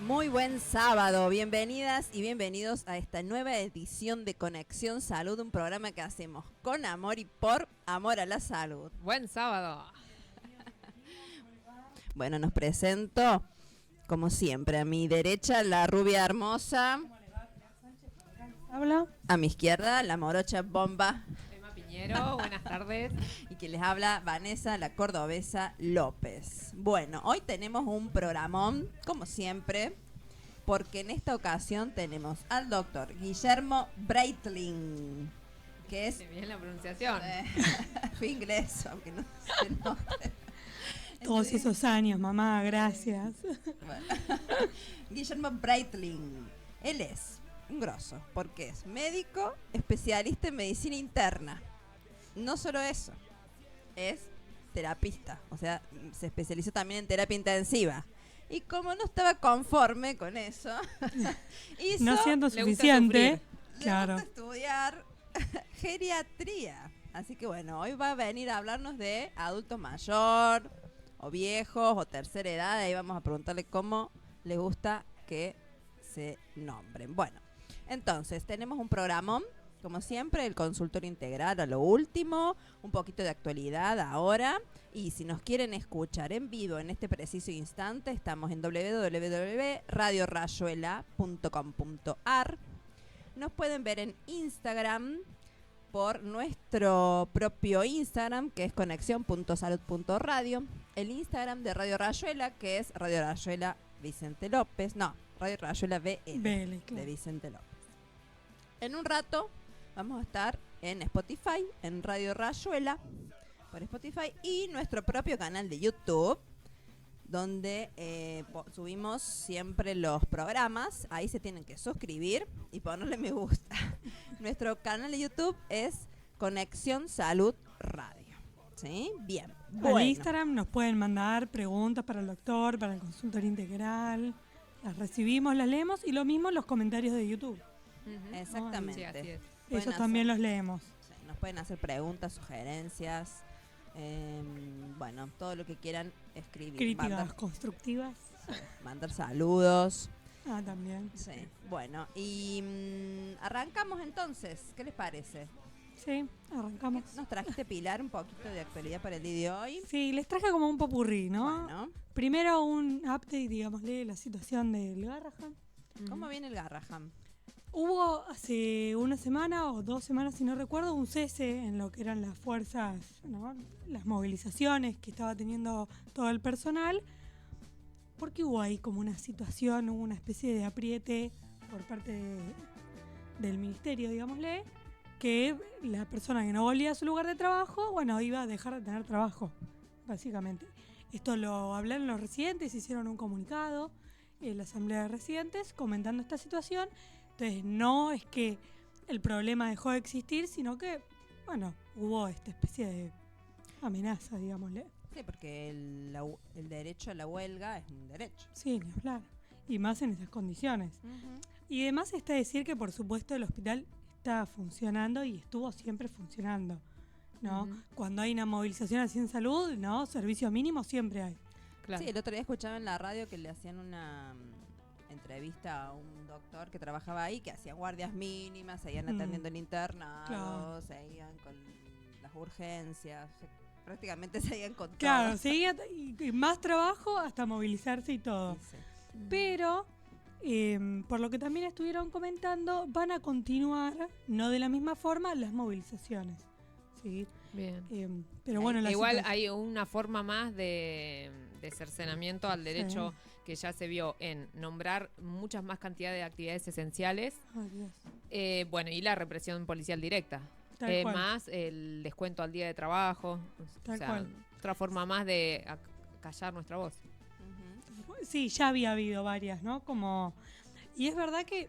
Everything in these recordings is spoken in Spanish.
Muy buen sábado, bienvenidas y bienvenidos a esta nueva edición de Conexión Salud, un programa que hacemos con amor y por amor a la salud. Buen sábado. Bueno, nos presento, como siempre, a mi derecha la rubia hermosa, ¿Habla? a mi izquierda la morocha bomba Emma Piñero, buenas tardes. y que les habla Vanessa, la cordobesa López. Bueno, hoy tenemos un programón, como siempre, porque en esta ocasión tenemos al doctor Guillermo Breitling, que es... Qué bien la pronunciación. Fue inglés, aunque no se note. Todos esos años, mamá, gracias. Bueno. Guillermo Breitling, él es un grosso, porque es médico, especialista en medicina interna. No solo eso, es terapista, o sea, se especializó también en terapia intensiva. Y como no estaba conforme con eso, hizo, No siendo le gusta suficiente, sufrir. claro. le gusta estudiar geriatría. Así que bueno, hoy va a venir a hablarnos de adulto mayor, o viejos, o tercera edad. Ahí vamos a preguntarle cómo le gusta que se nombren. Bueno, entonces tenemos un programón, como siempre, el consultorio integral a lo último, un poquito de actualidad ahora. Y si nos quieren escuchar en vivo en este preciso instante, estamos en www.radiorayuela.com.ar. Nos pueden ver en Instagram por nuestro propio Instagram, que es conexión.salud.radio. El Instagram de Radio Rayuela, que es Radio Rayuela Vicente López. No, Radio Rayuela BL, Vele, claro. de Vicente López. En un rato vamos a estar en Spotify, en Radio Rayuela, por Spotify, y nuestro propio canal de YouTube, donde subimos siempre los programas. Ahí se tienen que suscribir y ponerle me gusta. Nuestro canal de YouTube es Conexión Salud Radio. ¿Sí? Bien. Al Instagram nos pueden mandar preguntas para el doctor, para el consultorio integral. Las recibimos, las leemos y lo mismo en los comentarios de YouTube. Exactamente. Sí, así es. Pueden Esos hacer- también los leemos. Sí, nos pueden hacer preguntas, sugerencias, bueno, todo lo que quieran escribir. Críticas constructivas. Mandar saludos. Ah, también. Sí. Bueno, y arrancamos entonces. ¿Qué les parece? Sí, arrancamos. Nos trajiste, Pilar, un poquito de actualidad para el día de hoy. Sí, les traje como un popurrí, ¿no? Bueno, Primero un update, digámosle, de la situación del Garrahan. ¿cómo viene el Garrahan? Hubo hace una semana o 2 semanas, si no recuerdo, un cese en lo que eran las fuerzas, ¿no? Las movilizaciones que estaba teniendo todo el personal, porque hubo ahí como una situación, hubo una especie de apriete por parte del ministerio, digámosle, que la persona que no volvía a su lugar de trabajo, bueno, iba a dejar de tener trabajo, básicamente. Esto lo hablaron los residentes, hicieron un comunicado en la asamblea de residentes comentando esta situación. Entonces no es que el problema dejó de existir, sino que, bueno, hubo esta especie de amenaza, digámosle. Sí, porque el derecho a la huelga es un derecho. Sí, ni hablar. Y más en esas condiciones. Y además está decir que, por supuesto, el hospital está funcionando y estuvo siempre funcionando, ¿no? Ujú. Cuando hay una movilización así en salud, ¿no? Servicio mínimo siempre hay. Claro. Sí, el otro día escuchaba en la radio que le hacían una entrevista a un doctor que trabajaba ahí, que hacía guardias mínimas, seguían atendiendo el internado, Claro. seguían con las urgencias, prácticamente seguían con Claro, todo. seguía y más trabajo hasta movilizarse y todo. Sí, sí. Pero, por lo que también estuvieron comentando, van a continuar, no de la misma forma, las movilizaciones. ¿Sí? Bien. Pero bueno, la Igual situación- hay una forma más de cercenamiento al derecho que ya se vio en nombrar muchas más cantidades de actividades esenciales. Ay, Dios. Bueno, y la represión policial directa. Tal cual. Más el descuento al día de trabajo. Tal o sea, cual. otra forma más de callar nuestra voz. Ujú. Sí, ya había habido varias, ¿no? Como, y es verdad que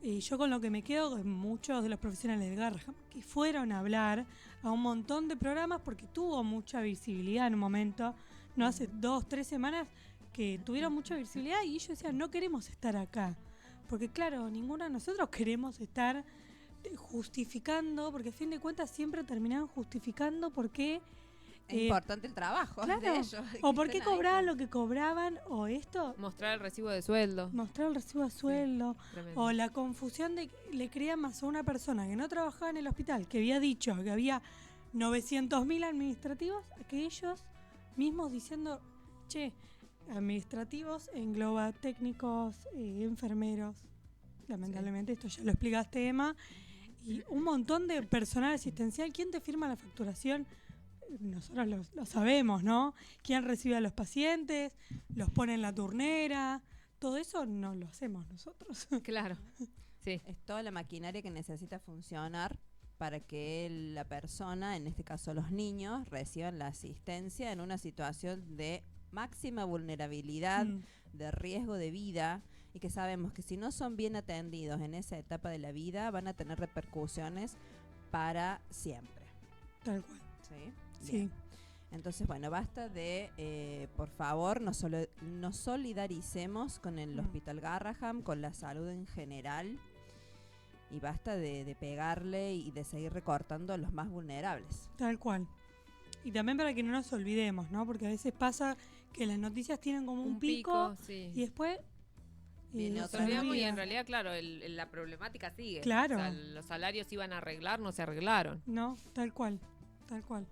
yo con lo que me quedo con muchos de los profesionales del Garrahan que fueron a hablar a un montón de programas porque tuvo mucha visibilidad en un momento, no hace 2, 3 semanas que tuvieron mucha visibilidad y ellos decían, no queremos estar acá. Porque claro, ninguno de nosotros queremos estar justificando, porque a fin de cuentas siempre terminaban justificando por qué Es importante el trabajo claro. de ellos. O por qué estén ahí. cobraban lo que cobraban, o esto, Mostrar el recibo de sueldo. mostrar el recibo de sueldo, Tremendo. o la confusión de que le creían más a una persona que no trabajaba en el hospital, que había dicho que había 900.000 administrativos, a que ellos mismos diciendo, che, administrativos engloba técnicos, enfermeros, lamentablemente esto ya lo explicaste, Emma, y un montón de personal asistencial. ¿Quién te firma la facturación? Nosotros lo sabemos, ¿no? ¿Quién recibe a los pacientes? ¿Los pone en la turnera? Todo eso no lo hacemos nosotros. Claro. Sí. Es toda la maquinaria que necesita funcionar para que la persona, en este caso los niños, reciban la asistencia en una situación de máxima vulnerabilidad, de riesgo de vida, y que sabemos que si no son bien atendidos en esa etapa de la vida, van a tener repercusiones para siempre. Tal cual. ¿Sí? Sí. Bien. Entonces, bueno, basta de, por favor, nos solidaricemos con el Hospital Garraham, con la salud en general, y basta de pegarle y de seguir recortando a los más vulnerables. Tal cual. Y también para que no nos olvidemos, ¿no? Porque a veces pasa que las noticias tienen como un pico sí. y después Viene Nos otra olvidamos y olvida. en realidad, claro, la problemática sigue. Claro. O sea, los salarios iban a arreglar, no se arreglaron. No, tal cual, tal cual.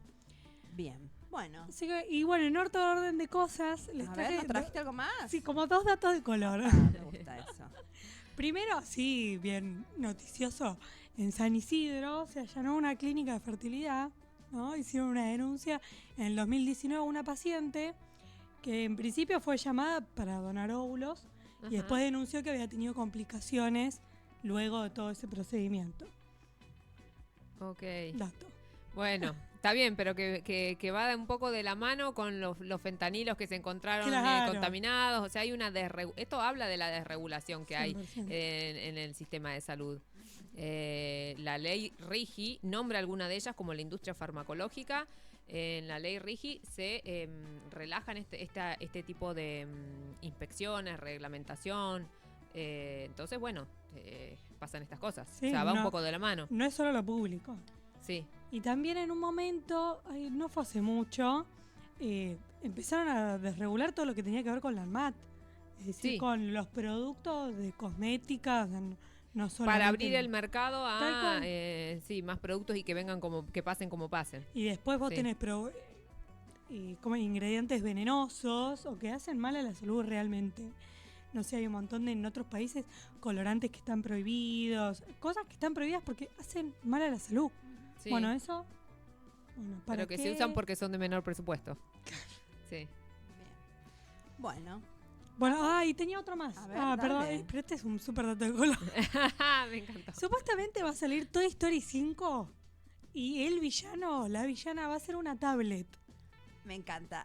Bien, bueno. Así que, y bueno, en otro orden de cosas, les A traje ver, ¿nos trajiste algo más? sí, como 2 datos de color. Ah, me gusta eso. Primero, sí, bien noticioso, en San Isidro se allanó una clínica de fertilidad, ¿no? Hicieron una denuncia en el 2019 a una paciente que en principio fue llamada para donar óvulos Ajá. y después denunció que había tenido complicaciones luego de todo ese procedimiento. Ok. Dato. Bueno, está bien, pero que va un poco de la mano con los fentanilos que se encontraron Claro. contaminados. O sea, hay una esto habla de la desregulación que hay 100%. en el sistema de salud. La ley RIGI nombra alguna de ellas como la industria farmacológica. En la ley RIGI se relajan este tipo de inspecciones, reglamentación. Entonces, bueno, pasan estas cosas. Sí, o sea, va un no. poco de la mano. No es solo lo público. Sí. Y también en un momento, no fue hace mucho, empezaron a desregular todo lo que tenía que ver con la ANMAT. Es decir, Sí. con los productos de cosmética, no solamente... Para abrir el mercado Tal a cual. sí, más productos y que vengan que pasen como pasen. Y después vos Sí. tenés como ingredientes venenosos o que hacen mal a la salud realmente. No sé, hay un montón en otros países colorantes que están prohibidos, cosas que están prohibidas porque hacen mal a la salud. Sí. Bueno, eso... Bueno, ¿para pero que qué? se usan porque son de menor presupuesto. Sí. Bien. Bueno, Bueno, y tenía otro más. A ver, Perdón, dale. pero este es un súper dato de color. Me encantó. Supuestamente va a salir Toy Story 5 y el villano, la villana va a ser una tablet. me encanta.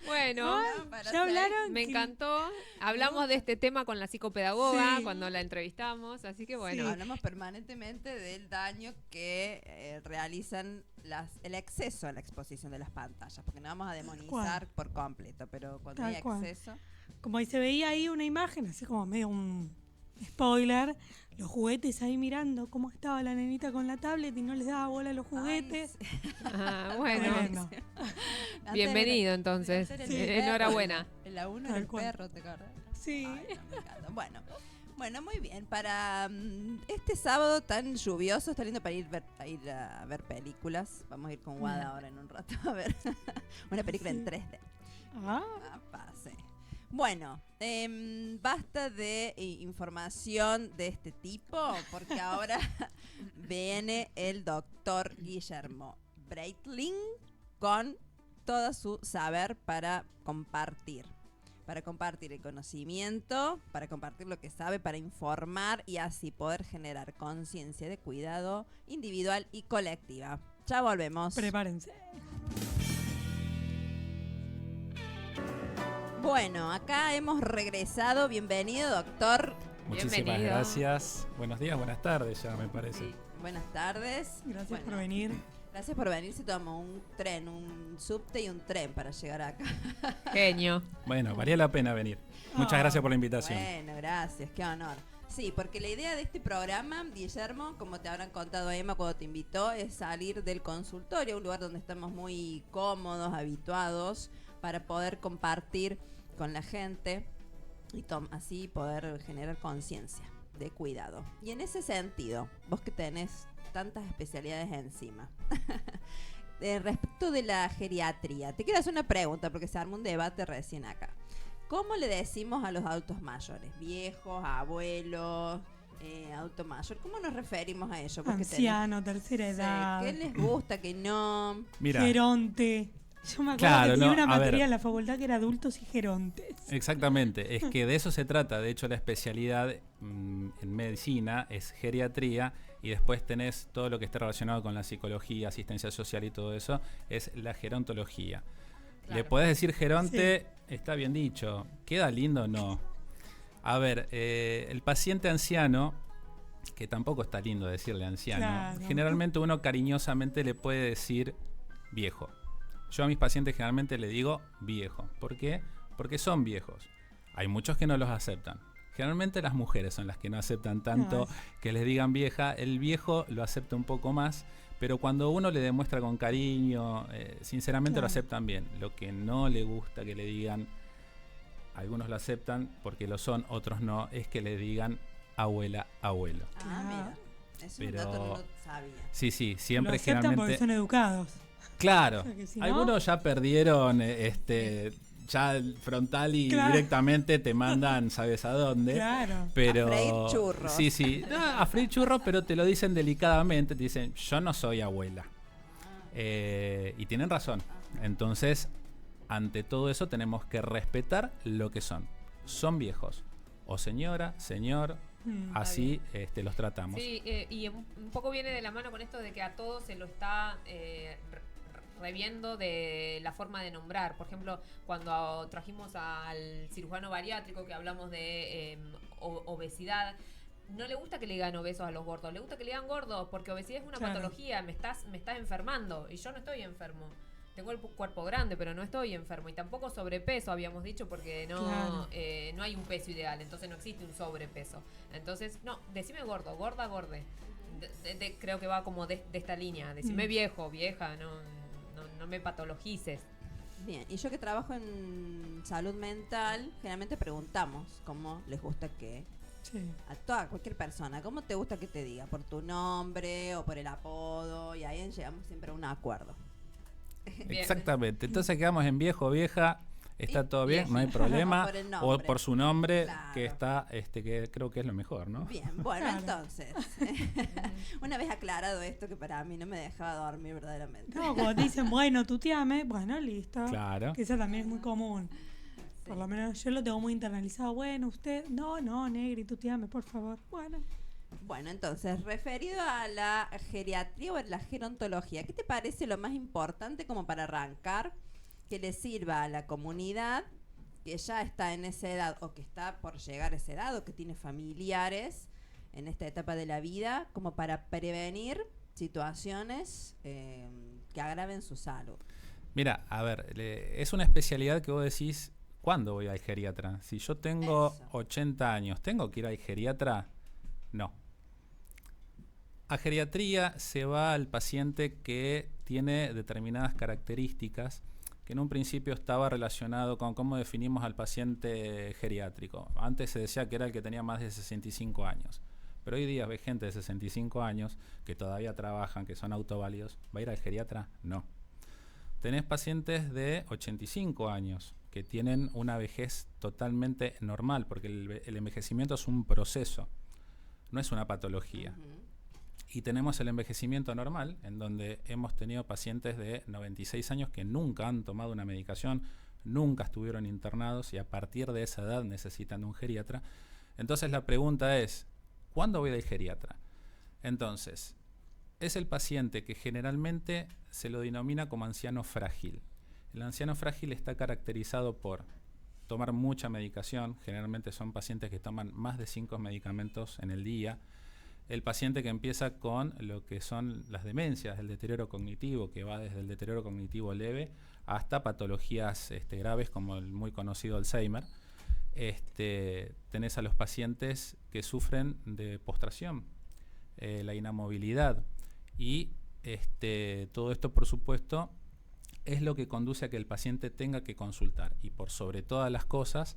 Bueno, para Ya hacer- hablaron. me que- encantó. Hablamos de este tema con la psicopedagoga Sí. cuando la entrevistamos, así que bueno. Sí. Hablamos permanentemente del daño que realizan el exceso en la exposición de las pantallas, porque no vamos a demonizar por completo, pero cuando Tal hay cual. exceso, Como ahí se veía ahí una imagen, así como medio un spoiler, los juguetes ahí mirando cómo estaba la nenita con la tablet y no les daba bola a los juguetes. Ay, sí. Ah, bueno, Tremendo. Antes bienvenido era- entonces. antes era Sí. el perro, Enhorabuena. La uno Tal era el cual. perro, ¿te acuerdas? Sí. Ay, no, me encanta. Bueno, muy bien. Para este sábado tan lluvioso, está lindo para ir a ver películas. Vamos a ir con Wada ahora en un rato a ver una película en Sí. 3D. Ah, Sí. Bueno, basta de información de este tipo, porque ahora viene el doctor Guillermo Breitling con todo su saber para compartir el conocimiento, para compartir lo que sabe, para informar y así poder generar conciencia de cuidado individual y colectiva. Ya volvemos. prepárense. Bueno, acá hemos regresado. Bienvenido, doctor. Muchísimas Bienvenido. gracias. Buenos días, buenas tardes ya me parece. Sí, buenas tardes. Gracias Bueno, por venir. Gracias por venir. Se tomó un tren, un subte y un tren para llegar acá. Genio. Bueno, valía la pena venir. Muchas Ah. gracias por la invitación. Bueno, gracias, qué honor. Sí, porque la idea de este programa, Guillermo, como te habrán contado Emma cuando te invitó, es salir del consultorio, un lugar donde estamos muy cómodos, habituados, para poder compartir con la gente y así poder generar conciencia de cuidado. Y en ese sentido, vos que tenés tantas especialidades encima, respecto de la geriatría, te quiero hacer una pregunta porque se arma un debate recién acá. ¿Cómo le decimos a los adultos mayores? Viejos, abuelos, adulto mayor. ¿Cómo nos referimos a ellos? Porque Anciano, tercera edad. ¿Qué les gusta, qué no? Mira, Geronte. Yo me acuerdo Claro, que tenía no, una a ver. materia en la facultad que era adultos y gerontes. exactamente, es que de eso se trata. De hecho, la especialidad en medicina es geriatría y después tenés todo lo que esté relacionado con la psicología, asistencia social y todo eso, es la gerontología. Claro. Le podés decir geronte, está bien dicho. ¿Queda lindo? No. A ver, el paciente anciano, que tampoco está lindo decirle anciano, Claro. generalmente uno cariñosamente le puede decir viejo. Yo a mis pacientes generalmente le digo viejo. ¿Por qué? Porque son viejos. Hay muchos que no los aceptan. Generalmente las mujeres son las que no aceptan tanto que les digan vieja. El viejo lo acepta un poco más, pero cuando uno le demuestra con cariño, sinceramente lo Claro. aceptan bien. Lo que no le gusta que le digan, algunos lo aceptan porque lo son, otros no, es que le digan abuela, abuelo. Mira. Eso es un Pero- dato que no sabía. Sí, sí, Lo siempre aceptan porque generalmente... son educados. Claro, O sea que si no- algunos ya perdieron ya el frontal y Claro. directamente te mandan, ¿sabes a dónde? Claro. Pero, A freír churros. Sí, sí, no, a freír churros, pero te lo dicen delicadamente, te dicen, yo no soy abuela. Y tienen razón. Entonces, ante todo eso tenemos que respetar lo que son. Son viejos. O señora, señor, así los tratamos. Sí, y un poco viene de la mano con esto de que a todos se lo está reviendo de la forma de nombrar. Por ejemplo, cuando trajimos al cirujano bariátrico que hablamos de obesidad, no le gusta que le digan obesos a los gordos, le gusta que le digan gordos porque obesidad es una Claro. patología, me estás enfermando y yo no estoy enfermo. Tengo el cuerpo grande, pero no estoy enfermo. Y tampoco sobrepeso, habíamos dicho, porque Claro. no hay un peso ideal, entonces no existe un sobrepeso. Entonces, no, decime gordo, gorda, gorde. Creo que va como de esta línea. Decime viejo, vieja, no me patologices. Bien, y yo que trabajo en salud mental, generalmente preguntamos cómo les gusta que Sí. a cualquier persona, ¿cómo te gusta que te diga? ¿Por tu nombre o por el apodo? Y ahí llegamos siempre a un acuerdo. Bien. Exactamente. Entonces quedamos en viejo, vieja, está Y todo bien, vieja. no hay problema. Por el O nombre. por su nombre, Claro. que está, que creo que es lo mejor, ¿no? Bien, bueno, Claro. entonces, una vez aclarado esto que para mí no me dejaba dormir verdaderamente. No, cuando te dicen, bueno, tuteame, bueno, listo. Claro. Que eso también es muy común. Por lo menos yo lo tengo muy internalizado. Bueno, usted, no, negri, tuteame, por favor. Bueno. Bueno, entonces, referido a la geriatría o a la gerontología, ¿qué te parece lo más importante como para arrancar que le sirva a la comunidad que ya está en esa edad o que está por llegar a esa edad o que tiene familiares en esta etapa de la vida como para prevenir situaciones que agraven su salud? Mira, a ver, es una especialidad que vos decís, ¿cuándo voy al geriatra? Si yo tengo Eso. 80 años, ¿tengo que ir al geriatra? No. A geriatría se va al paciente que tiene determinadas características que en un principio estaba relacionado con cómo definimos al paciente geriátrico. Antes se decía que era el que tenía más de 65 años. Pero hoy día ves gente de 65 años que todavía trabajan, que son autoválidos. ¿Va a ir al geriatra? No. Tenés pacientes de 85 años que tienen una vejez totalmente normal, porque el envejecimiento es un proceso, no es una patología. Y tenemos el envejecimiento normal, en donde hemos tenido pacientes de 96 años que nunca han tomado una medicación, nunca estuvieron internados y a partir de esa edad necesitan un geriatra. Entonces la pregunta es, ¿cuándo voy al geriatra? Entonces, es el paciente que generalmente se lo denomina como anciano frágil. El anciano frágil está caracterizado por tomar mucha medicación, generalmente son pacientes que toman más de 5 medicamentos en el día. El paciente que empieza con lo que son las demencias, el deterioro cognitivo, que va desde el deterioro cognitivo leve hasta patologías graves como el muy conocido Alzheimer. tenés a los pacientes que sufren de postración, la inamovilidad. Y todo esto, por supuesto, es lo que conduce a que el paciente tenga que consultar. Y por sobre todas las cosas,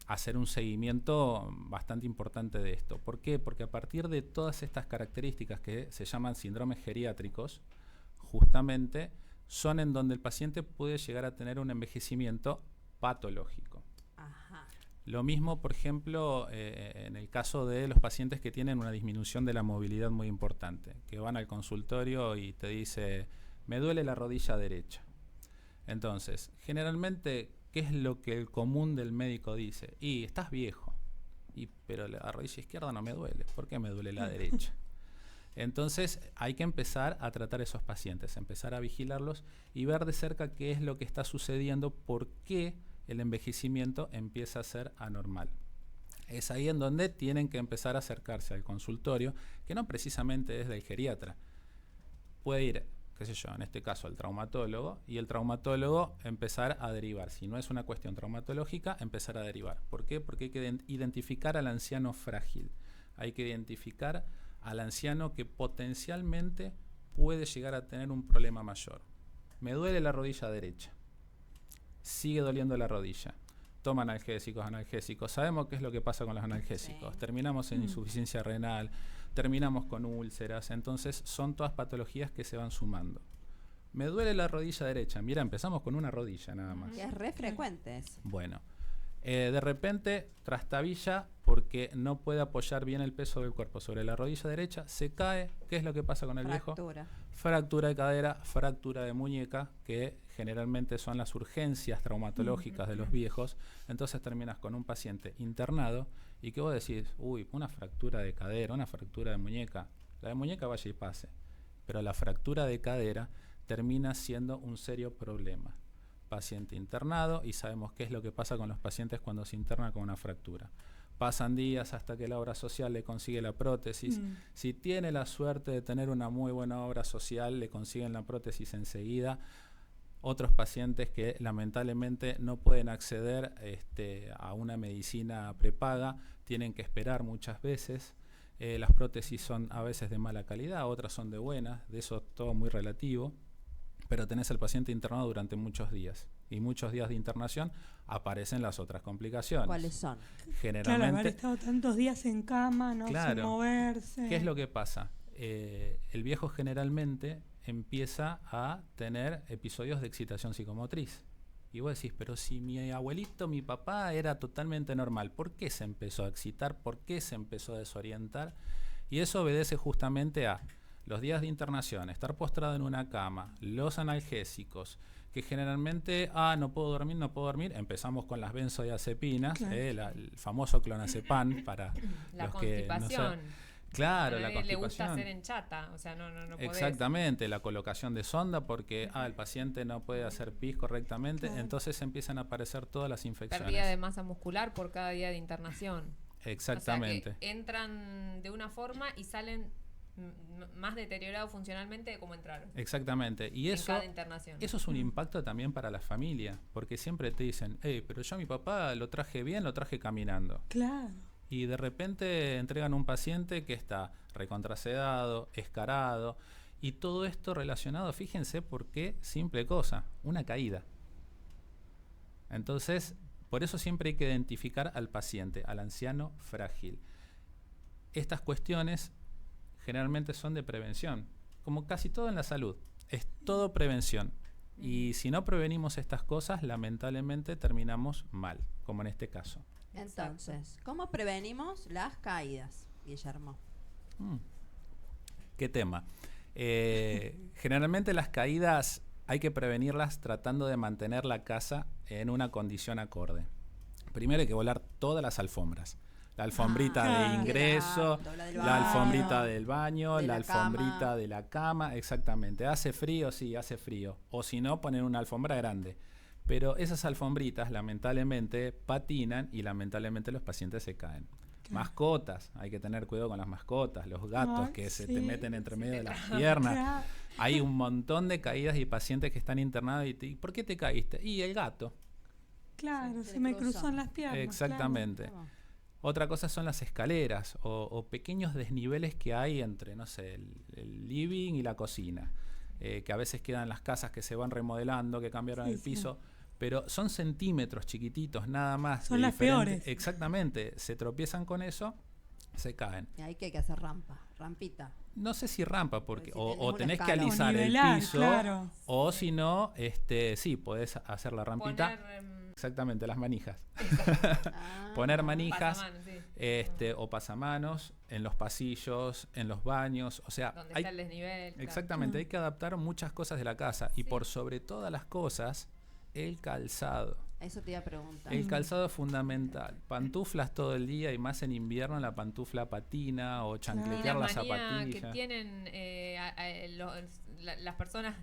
hacer un seguimiento bastante importante de esto. ¿Por qué? Porque a partir de todas estas características que se llaman síndromes geriátricos, justamente son en donde el paciente puede llegar a tener un envejecimiento patológico. Ajá. Lo mismo, por ejemplo, en el caso de los pacientes que tienen una disminución de la movilidad muy importante, que van al consultorio y te dice, me duele la rodilla derecha. Entonces, generalmente, ¿qué es lo que el común del médico dice? Y estás viejo, pero la rodilla izquierda no me duele. ¿Por qué me duele la derecha? Entonces hay que empezar a tratar a esos pacientes, empezar a vigilarlos y ver de cerca qué es lo que está sucediendo, por qué el envejecimiento empieza a ser anormal. Es ahí en donde tienen que empezar a acercarse al consultorio, que no precisamente es del geriatra. Puede ir, qué sé yo, en este caso al traumatólogo, y el traumatólogo empezar a derivar. Si no es una cuestión traumatológica, empezar a derivar. ¿Por qué? Porque hay que identificar al anciano frágil. Hay que identificar al anciano que potencialmente puede llegar a tener un problema mayor. Me duele la rodilla derecha. Sigue doliendo la rodilla. Toma analgésicos. Sabemos qué es lo que pasa con los analgésicos. Sí. Terminamos en insuficiencia renal, terminamos con úlceras. Entonces son todas patologías que se van sumando. Me duele la rodilla derecha. Mira, empezamos con una rodilla nada más. Y es re frecuente eso. Bueno. De repente trastabilla porque no puede apoyar bien el peso del cuerpo sobre la rodilla derecha, se cae. ¿Qué es lo que pasa con el viejo? Fractura de cadera, fractura de muñeca, que generalmente son las urgencias traumatológicas de los viejos. Entonces terminas con un paciente internado y que vos decís, uy, una fractura de cadera, una fractura de muñeca. La de muñeca vaya y pase, pero la fractura de cadera termina siendo un serio problema. Paciente internado, y sabemos qué es lo que pasa con los pacientes cuando se internan con una fractura. Pasan días hasta que la obra social le consigue la prótesis. Si tiene la suerte de tener una muy buena obra social, le consiguen la prótesis enseguida. Otros pacientes que lamentablemente no pueden acceder a una medicina prepaga, tienen que esperar muchas veces. Las prótesis son a veces de mala calidad, otras son de buena, de eso todo muy relativo. Pero tenés al paciente internado durante muchos días. Y muchos días de internación aparecen las otras complicaciones. ¿Cuáles son? Claro, haber estado tantos días en cama, ¿no? Claro, sin moverse. ¿Qué es lo que pasa? El viejo generalmente empieza a tener episodios de excitación psicomotriz. Y vos decís, pero si mi abuelito, mi papá era totalmente normal, ¿por qué se empezó a excitar? ¿Por qué se empezó a desorientar? Y eso obedece justamente a los días de internación, estar postrado en una cama, los analgésicos, que generalmente, no puedo dormir, empezamos con las benzodiazepinas, claro. El famoso clonazepam para la los constipación. Que no saben. Claro, la constipación. Le gusta hacer en chata, o sea, no podés. Exactamente, la colocación de sonda porque el paciente no puede hacer pis correctamente, claro. Entonces empiezan a aparecer todas las infecciones. Pérdida de masa muscular por cada día de internación. Exactamente. O sea, que entran de una forma y salen más deteriorados funcionalmente de cómo entraron. Exactamente. Y eso es un impacto también para la familia, porque siempre te dicen, pero yo a mi papá lo traje bien, lo traje caminando. Claro. Y de repente entregan un paciente que está recontrasedado, escarado, y todo esto relacionado, fíjense por qué, simple cosa, una caída. Entonces, por eso siempre hay que identificar al paciente, al anciano frágil. Estas cuestiones generalmente son de prevención, como casi todo en la salud, es todo prevención. Y si no prevenimos estas cosas, lamentablemente terminamos mal, como en este caso. Entonces, ¿cómo prevenimos las caídas, Guillermo? ¿Qué tema? Generalmente las caídas hay que prevenirlas tratando de mantener la casa en una condición acorde. Primero hay que volar todas las alfombras. La alfombrita de ingreso, la alfombrita del baño, la alfombrita de la cama, exactamente. ¿Hace frío? Sí, hace frío. O si no, poner una alfombra grande. Pero esas alfombritas lamentablemente patinan y lamentablemente los pacientes se caen. Mascotas, hay que tener cuidado con las mascotas, los gatos que se te meten entre medio de las piernas. Hay un montón de caídas y pacientes que están internados y ¿por qué te caíste? Y el gato. Claro, Se se le me cruzó. cruzó en las piernas. Exactamente. Vamos. Otra cosa son las escaleras o pequeños desniveles que hay entre, no sé, el living y la cocina. Que a veces quedan las casas que se van remodelando, que cambiaron Sí, el sí. piso, pero son centímetros chiquititos, nada más. Son de las diferente- peores. Exactamente, se tropiezan con eso, se caen. Y ahí que hay que hacer rampita. No sé si rampa, porque Porque si tenés o un tenés que escalón. alisar O el nivelar, piso, claro. o si no, sí, podés hacer la rampita. Poner Exactamente, las manijas. Ah. Poner manijas. pasamanos, sí. O pasamanos en los pasillos, en los baños, o sea, Donde hay, está el desnivel. claro. exactamente, Mm. hay que adaptar muchas cosas de la casa y Sí. por sobre todas las cosas, el calzado. Eso te iba a preguntar. El calzado es fundamental. Pantuflas todo el día y más en invierno la pantufla patina o Y chancletear la la manía zapatilla. que tienen las personas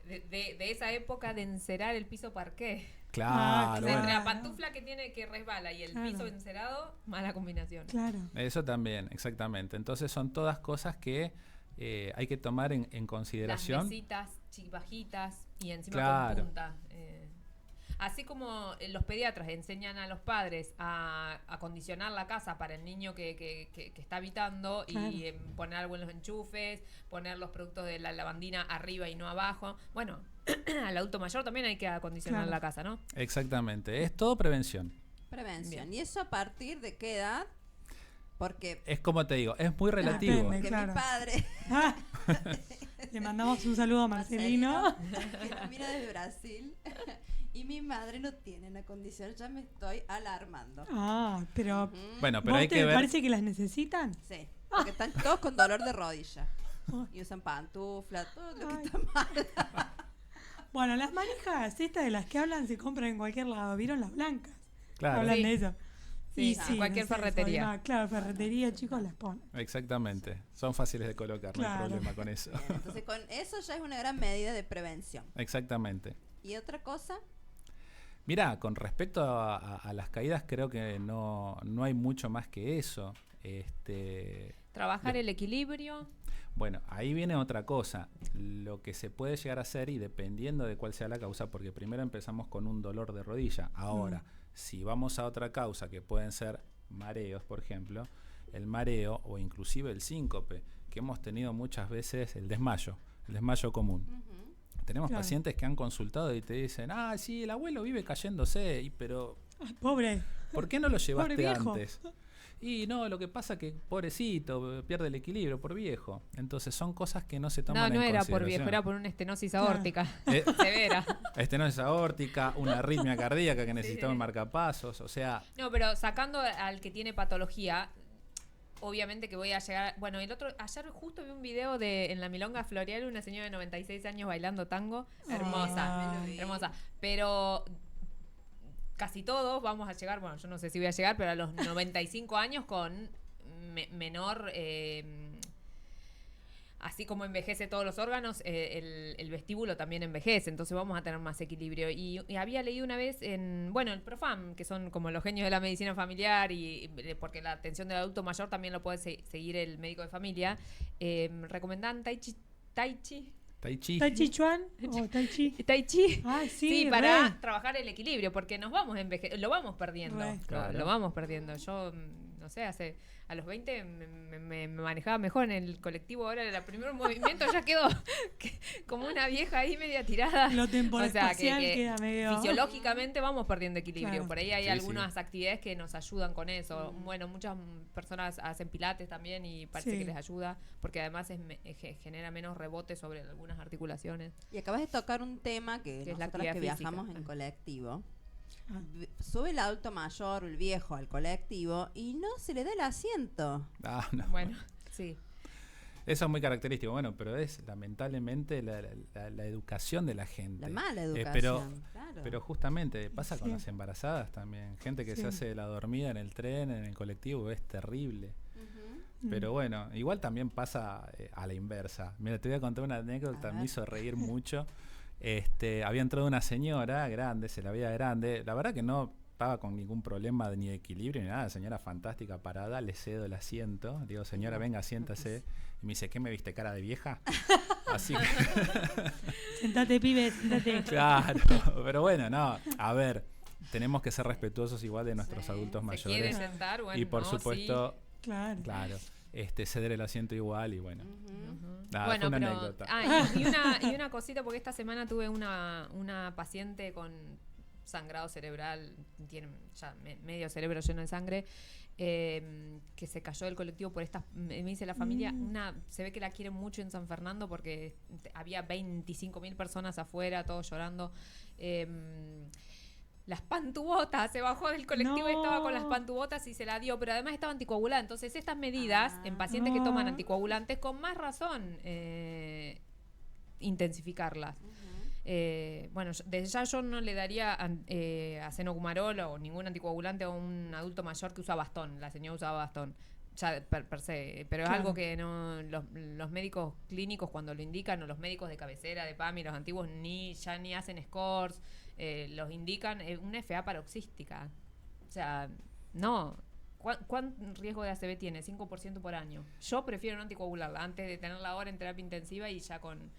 de esa época de encerar el piso parqué. Claro, Ah, O sea, bueno, entre la Claro. pantufla que tiene que resbala y el Claro. piso encerado, mala combinación. Claro. eso también, exactamente. Entonces son todas cosas que hay que tomar en Las consideración. mesitas bajitas y encima Claro. con punta. Así como los pediatras enseñan a los padres a acondicionar la casa para el niño que está habitando Claro. y poner algo en los enchufes, poner los productos de la lavandina arriba y no abajo. Bueno, al adulto mayor también hay que acondicionar Claro. la casa, ¿no? Exactamente, es todo prevención. Prevención. Bien. ¿Y eso a partir de qué edad? Porque Es como te digo, es muy relativo. Depende. que Claro. mi padre, Ah, le mandamos un saludo a Marcelino. que nos mira desde Brasil, y mi madre no tiene la condición, ya me estoy alarmando. Ah, pero Ujú. Bueno, pero ¿vos hay te que ver. parece que las necesitan? Sí, porque están todos con dolor de rodilla. Ah. Y usan pantufla, todo lo que Ay. está mal. Bueno, las manijas, estas de las que hablan, se compran en cualquier lado. ¿Vieron las blancas? Claro, Hablan Sí. de eso. Sí, en cualquier ferretería. Claro, ferretería, chicos, las ponen. exactamente. Son fáciles de colocar, no Claro. hay problema con eso. Bien, entonces con eso ya es una gran medida de prevención. Exactamente. ¿Y otra cosa? Mira, con respecto a las caídas, creo que no hay mucho más que eso. Trabajar el equilibrio. Bueno, ahí viene otra cosa. Lo que se puede llegar a hacer y dependiendo de cuál sea la causa, porque primero empezamos con un dolor de rodilla. Ahora, si vamos a otra causa, que pueden ser mareos, por ejemplo, el mareo o inclusive el síncope, que hemos tenido muchas veces el desmayo común. Ujú. Tenemos Claro. pacientes que han consultado y te dicen, sí, el abuelo vive cayéndose, pero Ay, pobre. ¿por qué no lo llevaste viejo. antes? Y no, lo que pasa que pobrecito, pierde el equilibrio por viejo. Entonces son cosas que no se No, toman no en era por consideración. viejo, era por una estenosis Claro. aórtica Eh, severa. estenosis aórtica, una arritmia cardíaca que necesitaba un marcapasos, o sea, No, pero sacando al que tiene patología, obviamente que voy a llegar. Bueno, ayer justo vi un video en la Milonga Floreal, una señora de 96 años bailando tango. Hermosa, Ah. hermosa. Pero casi todos vamos a llegar, bueno, yo no sé si voy a llegar, pero a los 95 años con menor. Así como envejece todos los órganos, el vestíbulo también envejece, entonces vamos a tener más equilibrio. Y había leído una vez en, bueno, el Profam, que son como los genios de la medicina familiar, y porque la atención del adulto mayor también lo puede seguir el médico de familia, recomendaban Tai Chi. tai chi. ¿Tai Chi Chuan o Tai Chi? Tai Chi. Ay, sí, Sí, para re. trabajar el equilibrio, porque nos vamos lo vamos perdiendo. Re. Claro. Lo vamos perdiendo. Yo, no sé, a los 20 me manejaba mejor en el colectivo. Ahora el primer movimiento ya quedó como una vieja ahí media tirada. Lo temporal O sea, espacial queda medio... Fisiológicamente vamos perdiendo equilibrio. Claro. Por ahí hay Sí, algunas actividades que nos ayudan con eso. Bueno, muchas personas hacen pilates también y parece Sí. que les ayuda, porque además genera menos rebote sobre algunas articulaciones. Y acabas de tocar un tema que Que es la nosotras que actividad física. viajamos en colectivo. Ah. Sube el adulto mayor, el viejo al colectivo y no se le da el asiento. No. Bueno, sí. Eso es muy característico, bueno, pero es lamentablemente la educación de la gente. La mala educación. claro. Pero justamente pasa con Sí. las embarazadas también. Gente que Sí. se hace la dormida en el tren, en el colectivo, es terrible. Ujú. Pero bueno, igual también pasa a la inversa. Mira, te voy a contar una anécdota, A me ver. hizo reír mucho. Había entrado una señora grande, se la veía grande. La verdad que no estaba con ningún problema ni de equilibrio ni nada. Señora fantástica, parada, le cedo el asiento. Digo, señora, venga, siéntase. Y me dice, ¿qué me viste, cara de vieja? Así que, Sentate, pibe, sentate. claro. Pero bueno, no, a ver. tenemos que ser respetuosos igual de nuestros Sí. adultos ¿Se quiere mayores. sentar? Bueno, Y por no, supuesto, Claro. claro, ceder el asiento igual y bueno. Ujú. Ujú. Nada, Bueno, fue una pero anécdota. y una cosita, porque esta semana tuve una paciente con sangrado cerebral, tiene ya medio cerebro lleno de sangre, que se cayó del colectivo por estas, me dice la familia, se ve que la quieren mucho en San Fernando porque había 25.000 personas afuera, todos llorando. Las pantubotas, se bajó del colectivo y estaba con las No. pantubotas y se la dio, pero además estaba anticoagulada. Entonces estas medidas en pacientes que toman anticoagulantes, con más razón intensificarlas. Bueno, desde ya yo no le daría acenocumarol o ningún anticoagulante a un adulto mayor que usa bastón. La señora usaba bastón, ya per se. Pero es Claro. algo que no los médicos clínicos cuando lo indican, o los médicos de cabecera de PAMI, los antiguos, ya ni hacen scores, los indican una FA paroxística. O sea, no. ¿Cuán riesgo de ACV tiene? 5% por año. Yo prefiero no anticoagularla antes de tenerla ahora en terapia intensiva y ya con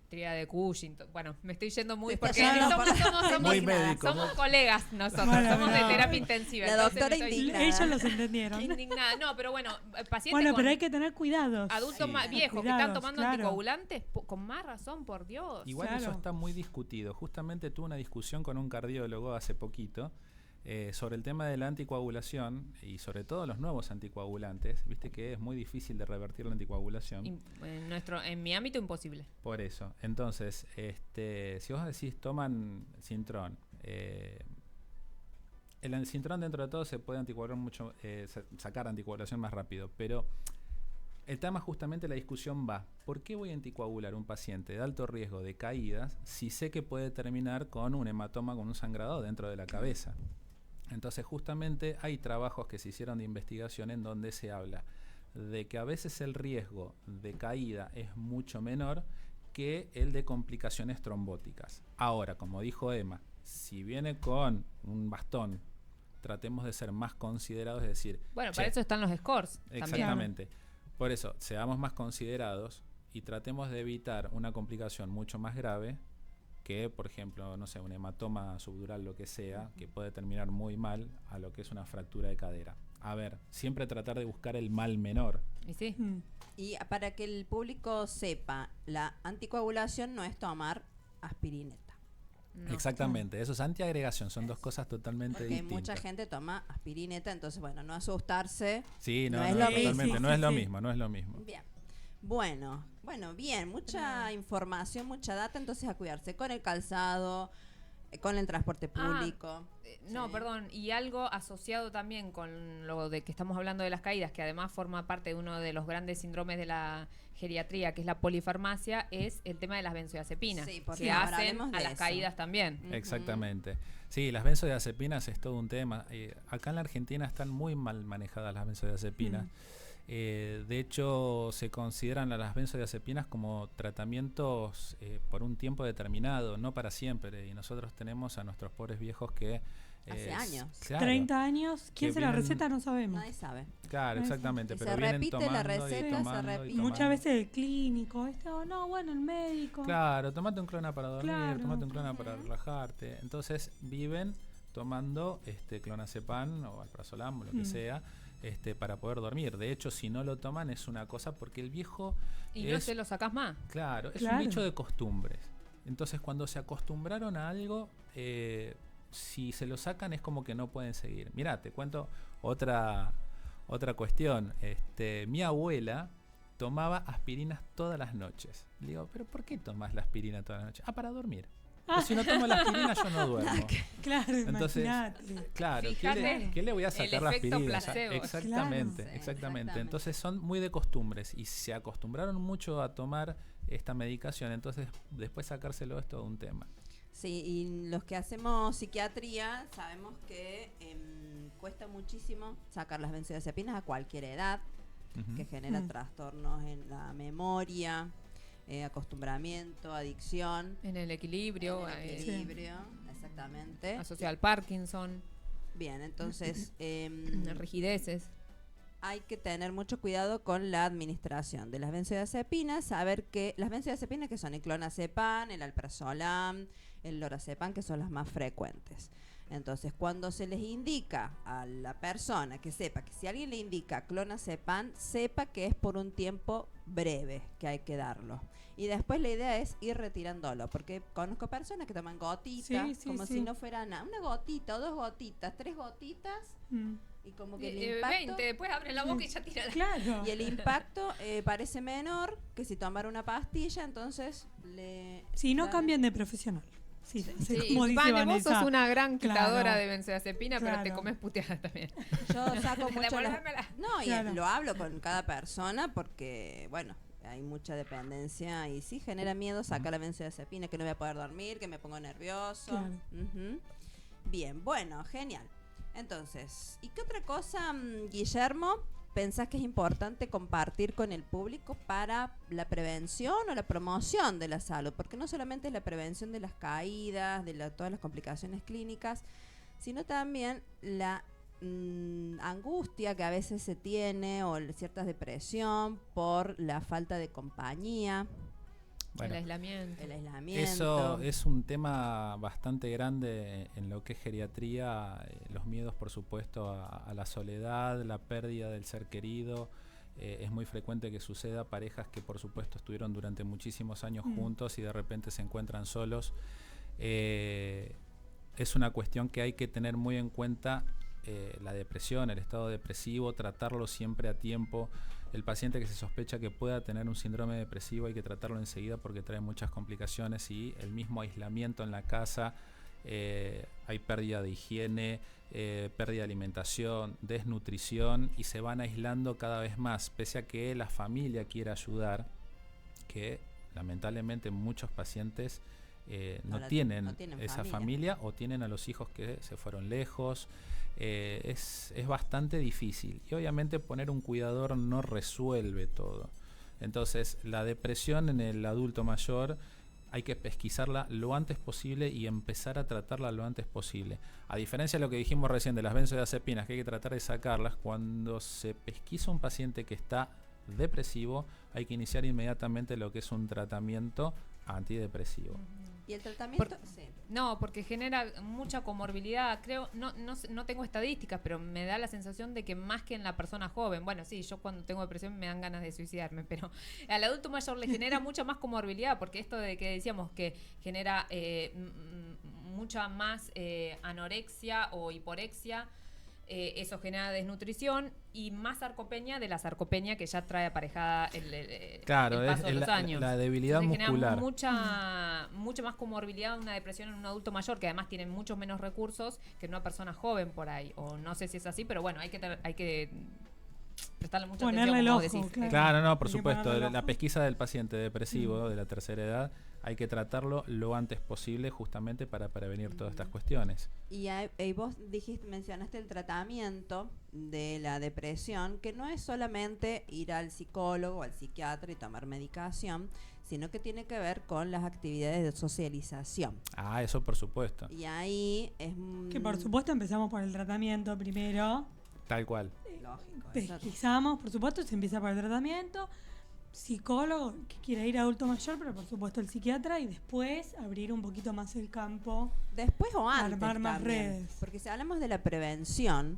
tríada de Cushing. Bueno, me estoy yendo muy... Te Porque está yendo somos Muy médico, somos colegas nosotros, Bueno, somos de no. terapia intensiva. La entonces doctora me estoy indignada. Ellos los entendieron. indignada. No, pero bueno, pacientes Bueno, con pero hay que tener cuidados. adultos Sí. más viejos que Cuidados, están tomando claro. anticoagulantes, con más razón, por Dios. Igual Claro. eso está muy discutido. Justamente tuve una discusión con un cardiólogo hace poquito sobre el tema de la anticoagulación y sobre todo los nuevos anticoagulantes. Viste que es muy difícil de revertir la anticoagulación. En mi ámbito, imposible. Por eso. Entonces, si vos decís toman Sintrón, el Sintrón dentro de todo se puede anticoagular mucho, sacar anticoagulación más rápido, pero el tema justamente la discusión va, ¿por qué voy a anticoagular un paciente de alto riesgo de caídas si sé que puede terminar con un hematoma, con un sangrado dentro de la cabeza? Entonces justamente hay trabajos que se hicieron de investigación en donde se habla de que a veces el riesgo de caída es mucho menor que el de complicaciones trombóticas. Ahora, como dijo Emma, si viene con un bastón, tratemos de ser más considerados, es decir, Bueno, che, para eso están los scores. También. exactamente. Por eso, seamos más considerados y tratemos de evitar una complicación mucho más grave que, por ejemplo, no sé, un hematoma subdural, lo que sea, que puede terminar muy mal a lo que es una fractura de cadera. A ver, siempre tratar de buscar el mal menor. Y sí. Y para que el público sepa, la anticoagulación no es tomar aspirineta. No. Exactamente, eso es antiagregación, son dos cosas totalmente Porque distintas. mucha gente toma aspirineta, entonces, bueno, no asustarse. Sí, no, no no, es lo totalmente, mismo. no es lo Sí, sí. mismo, no es lo mismo. Bien. Bueno, bien, mucha información, mucha data, entonces a cuidarse con el calzado, con el transporte público. No, Sí. perdón, y algo asociado también con lo de que estamos hablando de las caídas, que además forma parte de uno de los grandes síndromes de la geriatría, que es la polifarmacia, es el tema de las benzodiazepinas, Sí, por que favor, hacen hablemos de a las eso. caídas también. Ujú. Exactamente. Sí, las benzodiazepinas es todo un tema. Acá en la Argentina están muy mal manejadas las benzodiazepinas. De hecho, se consideran a las benzodiazepinas como tratamientos por un tiempo determinado, no para siempre. Y nosotros tenemos a nuestros pobres viejos que... Hace años. Claro, 30 años. ¿Quién Que se la vienen- receta? No sabemos. Nadie sabe. claro, exactamente. Y Pero se vienen repite la tomando receta, y se tomando y repite. tomando. Muchas veces el clínico, no, bueno, el médico. Claro, tomate un clona para dormir, Claro. tomate un clona para relajarte. Entonces viven tomando clonazepam o alprazolam o lo que sea, para poder dormir. De hecho, si no lo toman es una cosa porque el viejo Y no es, se lo sacás más. claro, es Claro. un bicho de costumbres. Entonces, cuando se acostumbraron a algo, si se lo sacan es como que no pueden seguir. Mirá, te cuento otra cuestión. Mi abuela tomaba aspirinas todas las noches. Le digo, ¿pero por qué tomas la aspirina todas las noches? Ah, para dormir. Pues si no tomo la aspirina yo no duermo. Claro, Entonces, imagínate. Claro, Fíjate ¿qué le voy a el sacar la efecto aspirina? placebo. Exactamente, Claro. Sí, exactamente. exactamente. Entonces son muy de costumbres y se acostumbraron mucho a tomar esta medicación, entonces después sacárselo es todo un tema. Sí, y los que hacemos psiquiatría sabemos que cuesta muchísimo sacar las benzodiazepinas a cualquier edad, Ujú. que genera Mm. trastornos en la memoria, acostumbramiento, adicción, En el equilibrio, en el equilibrio, exactamente. asociado al Parkinson, Bien, entonces rigideces. hay que tener mucho cuidado con la administración de las benzodiazepinas, saber que las benzodiazepinas que son el clonazepam, el alprazolam, el lorazepam, que son las más frecuentes. Entonces, cuando se les indica a la persona que sepa que si alguien le indica clonazepam, sepa que es por un tiempo breve que hay que darlo. Y después la idea es ir retirándolo, porque conozco personas que toman gotitas, como si no fuera nada. Una gotita o 2 gotitas, 3 gotitas, y como que el impacto... 20, después abren la boca y ya tiran. Claro. Y el impacto parece menor que si tomar una pastilla, entonces le... Si no dan- cambian de profesional. Sí, Sí, como dice Vane, vos Vanessa. sos una gran quitadora Claro. de benzodiazepina, pero te Claro. comes puteadas también. Yo saco mucho... Devolvémela. No, y Claro. lo hablo con cada persona porque, bueno, hay mucha dependencia y sí genera miedo sacar la benzodiazepina, que no voy a poder dormir, que me pongo nervioso. Claro. Ujú. Bien, bueno, genial. Entonces, ¿y qué otra cosa, Guillermo, pensás que es importante compartir con el público para la prevención o la promoción de la salud? Porque no solamente es la prevención de las caídas, de todas las complicaciones clínicas, sino también la angustia que a veces se tiene o cierta depresión por la falta de compañía, Bueno, El aislamiento. el aislamiento. eso es un tema bastante grande en lo que es geriatría. Los miedos, por supuesto, a la soledad, la pérdida del ser querido. Es muy frecuente que suceda parejas que, por supuesto, estuvieron durante muchísimos años juntos y de repente se encuentran solos. Es una cuestión que hay que tener muy en cuenta. La depresión, el estado depresivo, tratarlo siempre a tiempo. El paciente que se sospecha que pueda tener un síndrome depresivo hay que tratarlo enseguida porque trae muchas complicaciones, y el mismo aislamiento en la casa, hay pérdida de higiene, pérdida de alimentación, desnutrición, y se van aislando cada vez más, pese a que la familia quiera ayudar, que lamentablemente muchos pacientes no tienen esa familia, o tienen a los hijos que se fueron lejos. Es bastante difícil, y obviamente poner un cuidador no resuelve todo. Entonces, la depresión en el adulto mayor hay que pesquisarla lo antes posible y empezar a tratarla lo antes posible. A diferencia de lo que dijimos recién de las benzodiazepinas, que hay que tratar de sacarlas, cuando se pesquisa un paciente que está depresivo, hay que iniciar inmediatamente lo que es un tratamiento antidepresivo. ¿Y el tratamiento? Sí. No, porque genera mucha comorbilidad. Creo, no tengo estadísticas, pero me da la sensación de que más que en la persona joven. Bueno, sí, yo cuando tengo depresión me dan ganas de suicidarme, pero al adulto mayor le genera mucha más comorbilidad, porque esto de que decíamos que genera mucha más anorexia o hiporexia, eso genera desnutrición y más sarcopenia, de la sarcopenia que ya trae aparejada el Claro, paso de es los años. la debilidad Entonces, muscular. genera mucha más comorbilidad una depresión en un adulto mayor, que además tiene muchos menos recursos que en una persona joven por ahí. O no sé si es así, pero bueno, hay que prestarle mucha Ponerle atención, el como ojo, decís. claro. Claro, no, por Hay que supuesto. ponerle el La ojo. pesquisa del paciente depresivo de la tercera edad hay que tratarlo lo antes posible, justamente para prevenir todas estas cuestiones. Y vos mencionaste el tratamiento de la depresión, que no es solamente ir al psicólogo o al psiquiatra y tomar medicación, sino que tiene que ver con las actividades de socialización. Ah, eso por supuesto. Y ahí es Que por supuesto empezamos por el tratamiento primero. Tal cual. lógico. Eso- Pesquisamos, por supuesto, se empieza por el tratamiento. Psicólogo que quiera ir a adulto mayor, pero por supuesto el psiquiatra, y después abrir un poquito más el campo. Después o antes Armar más también. redes. Porque si hablamos de la prevención,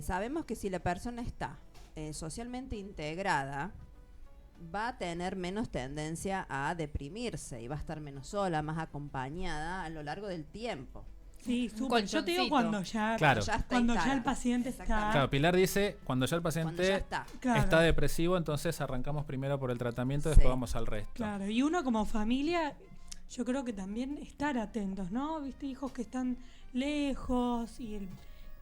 sabemos que si la persona está socialmente integrada, va a tener menos tendencia a deprimirse y va a estar menos sola, más acompañada a lo largo del tiempo. Sí, súper. Yo te digo colchoncito. cuando ya, Claro. Ya está cuando ya instalado. el paciente está. Exactamente. Claro, Pilar dice, cuando ya el Cuando ya paciente está. Claro, está depresivo, entonces arrancamos primero por el tratamiento, Sí. después vamos al resto. claro. Y uno como familia, yo creo que también estar atentos, ¿no? Viste, hijos que están lejos y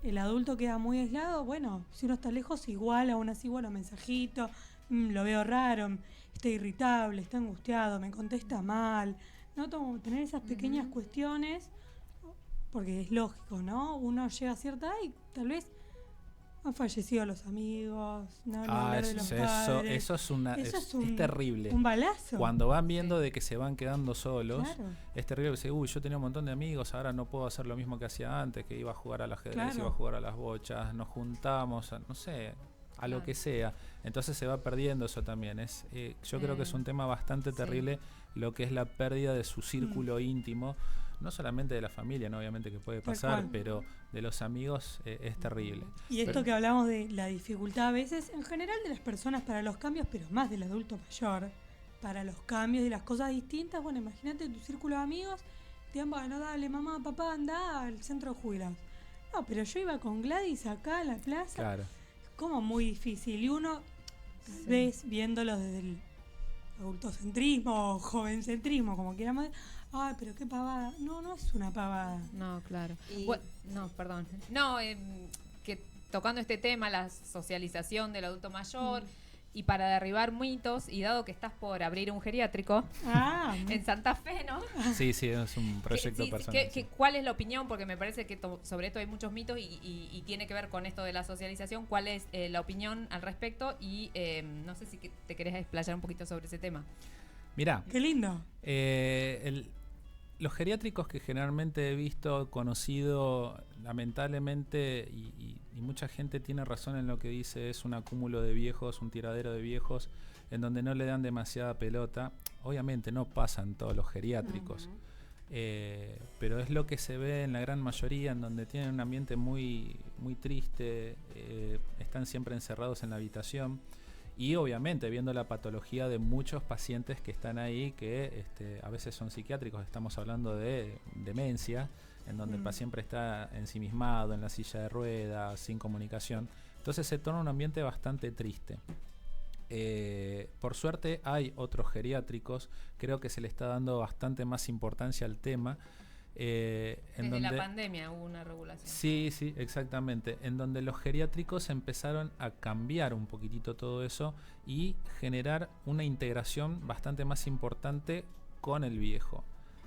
el adulto queda muy aislado. Bueno, si uno está lejos, igual, aún así, bueno, mensajito, lo veo raro, está irritable, está angustiado, me contesta mal. ¿No? Como tener esas pequeñas cuestiones, porque es lógico, ¿no? Uno llega a cierta edad y tal vez han fallecido los amigos, no hablar de los padres. Eso es terrible. Un balazo. Cuando van viendo de que se van quedando solos, Claro. es terrible. Dice, uy, yo tenía un montón de amigos, ahora no puedo hacer lo mismo que hacía antes, que iba a jugar al ajedrez, Claro. iba a jugar a las bochas, nos juntamos, no sé, a lo Claro. que sea. Entonces se va perdiendo eso también. Yo creo que es un tema bastante terrible lo que es la pérdida de su círculo íntimo. no solamente de la familia, ¿no? Obviamente que puede Tal pasar, cual. pero de los amigos es terrible. Y esto Pero- que hablamos de la dificultad a veces, en general de las personas para los cambios, pero más del adulto mayor, para los cambios y las cosas distintas, bueno, imagínate tu círculo de amigos, te digan, bueno, dale, mamá, papá, anda al centro de jubilados. No, pero yo iba con Gladys acá en la plaza, Claro. como muy difícil. Y uno, tal vez, viéndolo desde el adultocentrismo o jovencentrismo, como quieramos decir, ay, pero qué pavada. No, no es una pavada. No, claro. Y- No, perdón. No, que tocando este tema, la socialización del adulto mayor, y para derribar mitos, y dado que estás por abrir un geriátrico Ah, en Santa Fe, ¿no? Sí, sí, es un proyecto Sí, personal. sí. ¿cuál es la opinión? Porque me parece que sobre esto hay muchos mitos y tiene que ver con esto de la socialización. ¿Cuál es la opinión al respecto? Y no sé si te querés explayar un poquito sobre ese tema. Mirá, qué lindo. los geriátricos que generalmente he visto, conocido, lamentablemente, y mucha gente tiene razón en lo que dice, es un acúmulo de viejos, un tiradero de viejos, en donde no le dan demasiada pelota. Obviamente no pasan todos los geriátricos, pero es lo que se ve en la gran mayoría, en donde tienen un ambiente muy, muy triste, están siempre encerrados en la habitación. Y obviamente viendo la patología de muchos pacientes que están ahí, que a veces son psiquiátricos, estamos hablando de demencia, en donde el paciente está ensimismado en la silla de ruedas, sin comunicación. Entonces se torna un ambiente bastante triste. Por suerte hay otros geriátricos, creo que se le está dando bastante más importancia al tema. Desde la pandemia hubo una regulación. Sí, sí, exactamente. En donde los geriátricos empezaron a cambiar un poquitito todo eso y generar una integración bastante más importante con el viejo.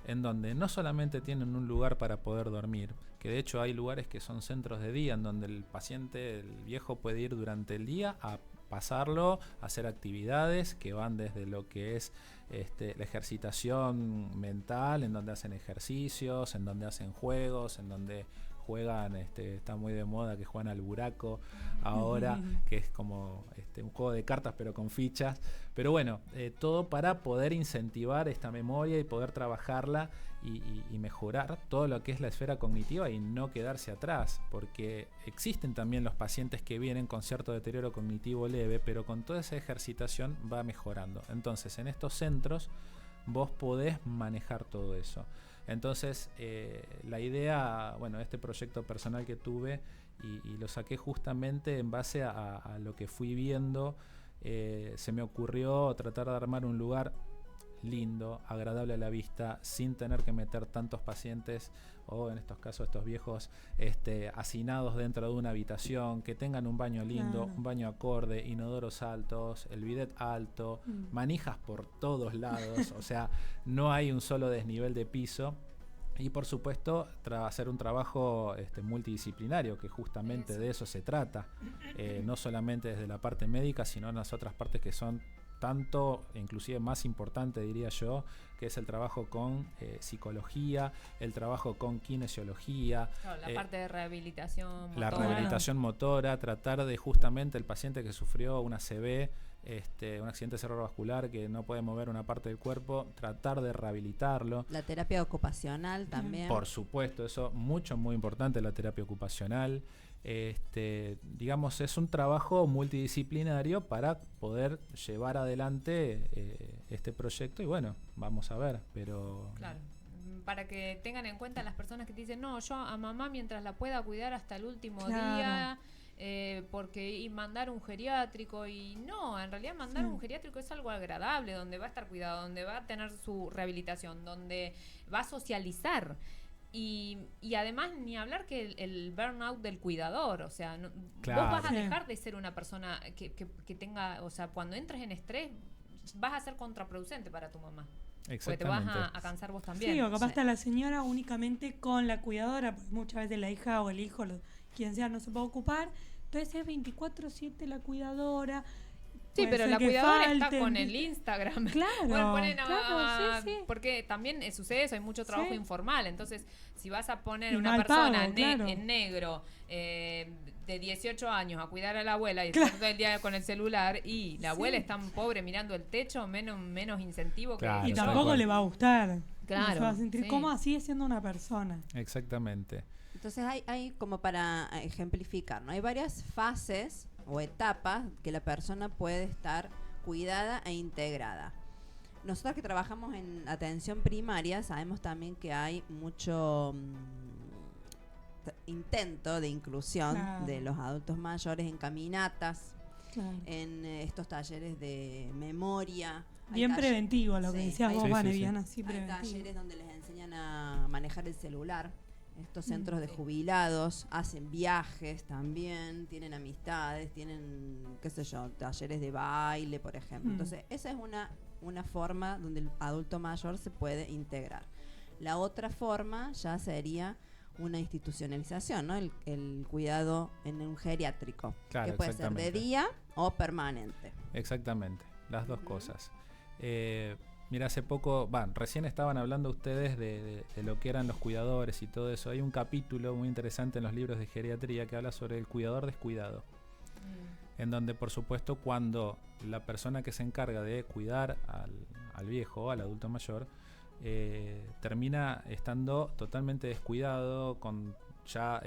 En donde no solamente tienen un lugar para poder dormir, que de hecho hay lugares que son centros de día, en donde el paciente, el viejo, puede ir durante el día a pasarlo, a hacer actividades que van desde lo que es la ejercitación mental, en donde hacen ejercicios, en donde hacen juegos, en donde juegan, está muy de moda que juegan al buraco ahora, que es como un juego de cartas pero con fichas, pero bueno, todo para poder incentivar esta memoria y poder trabajarla y mejorar todo lo que es la esfera cognitiva y no quedarse atrás, porque existen también los pacientes que vienen con cierto deterioro cognitivo leve, pero con toda esa ejercitación va mejorando. Entonces en estos centros vos podés manejar todo eso. Entonces la idea, bueno, este proyecto personal que tuve y lo saqué justamente en base a lo que fui viendo, se me ocurrió tratar de armar un lugar lindo, agradable a la vista, sin tener que meter tantos pacientes o en estos casos estos viejos hacinados dentro de una habitación, que tengan un baño lindo, Claro. un baño acorde, inodoros altos, el bidet alto, manijas por todos lados, o sea, no hay un solo desnivel de piso. Y por supuesto hacer un trabajo multidisciplinario, que justamente de eso se trata, no solamente desde la parte médica, sino en las otras partes que son tanto, inclusive más importante diría yo, que es el trabajo con psicología, el trabajo con kinesiología, Claro, la parte de rehabilitación la motora. rehabilitación motora, tratar de justamente el paciente que sufrió una CB, un accidente cerebrovascular, que no puede mover una parte del cuerpo, tratar de rehabilitarlo. La terapia ocupacional también. Por supuesto, eso muy importante, la terapia ocupacional. Digamos, es un trabajo multidisciplinario para poder llevar adelante este proyecto y bueno, vamos a ver, pero Claro. Para que tengan en cuenta las personas que te dicen, no, yo a mamá mientras la pueda cuidar hasta el último Claro. día, y mandar un geriátrico, y no, en realidad mandar un geriátrico es algo agradable, donde va a estar cuidado, donde va a tener su rehabilitación, donde va a socializar. Y además, ni hablar que el burnout del cuidador, o sea, Claro. vos vas a Sí. dejar de ser una persona que tenga, o sea, cuando entres en estrés, vas a ser contraproducente para tu mamá. Porque te vas exactamente. a cansar vos también. Sí, o capaz Sí. está la señora únicamente con la cuidadora, porque muchas veces la hija o el hijo, quien sea, no se puede ocupar. Entonces es 24/7 la cuidadora. Sí, Puede pero ser la que cuidadora está falten, con el ¿viste? Instagram. Claro, Bueno, ponen claro, sí. porque también sucede eso, hay mucho trabajo Sí. informal. Entonces, si vas a poner Y una mal persona pago, claro. en negro de 18 años a cuidar a la abuela y estar todo el día con el celular, y la abuela es tan pobre mirando el techo, menos incentivo Claro, Y que... tal tampoco cual. le va a gustar. Claro. se va a sentir sí. cómoda, sigue siendo una persona. Exactamente. Entonces hay como para ejemplificar, ¿no? Hay varias fases o etapas que la persona puede estar cuidada e integrada. Nosotros que trabajamos en atención primaria sabemos también que hay mucho intento de inclusión Claro. de los adultos mayores en caminatas, Claro. en estos talleres de memoria. Hay Bien talle- preventivo lo que sí, decías hay- vos, Sí, Vane, sí, sí. bien así Hay preventivo. talleres donde les enseñan a manejar el celular. Estos centros de Sí. jubilados hacen viajes también, tienen amistades, tienen, qué sé yo, talleres de baile, por ejemplo. Mm. Entonces, esa es una forma donde el adulto mayor se puede integrar. La otra forma ya sería una institucionalización, ¿no? El cuidado en un geriátrico, Claro, que puede ser de exactamente. día o permanente. Exactamente, las dos Ujú. cosas. Mira, hace poco, recién estaban hablando ustedes de lo que eran los cuidadores y todo eso. Hay un capítulo muy interesante en los libros de geriatría que habla sobre el cuidador descuidado, en donde por supuesto cuando la persona que se encarga de cuidar al viejo, al adulto mayor, termina estando totalmente descuidado, con ya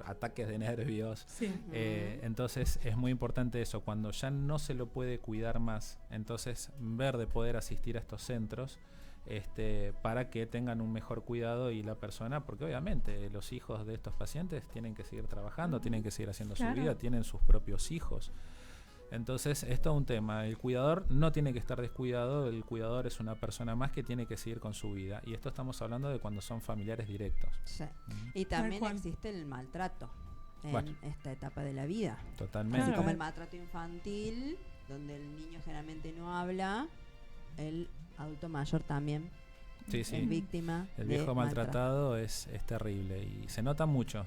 ataques de nervios. Sí. Entonces es muy importante eso, cuando ya no se lo puede cuidar más, entonces ver de poder asistir a estos centros para que tengan un mejor cuidado y la persona, porque obviamente los hijos de estos pacientes tienen que seguir trabajando, tienen que seguir haciendo Claro. su vida, tienen sus propios hijos. Entonces es todo un tema, el cuidador no tiene que estar descuidado, el cuidador es una persona más que tiene que seguir con su vida, y esto estamos hablando de cuando son familiares directos. Sí. Ujú. Y también cual. existe el maltrato en Bueno. esta etapa de la vida. Totalmente. Así Claro. como el maltrato infantil, donde el niño generalmente no habla, el adulto mayor también Sí, sí. es víctima. El de viejo maltrato. maltratado es terrible y se nota mucho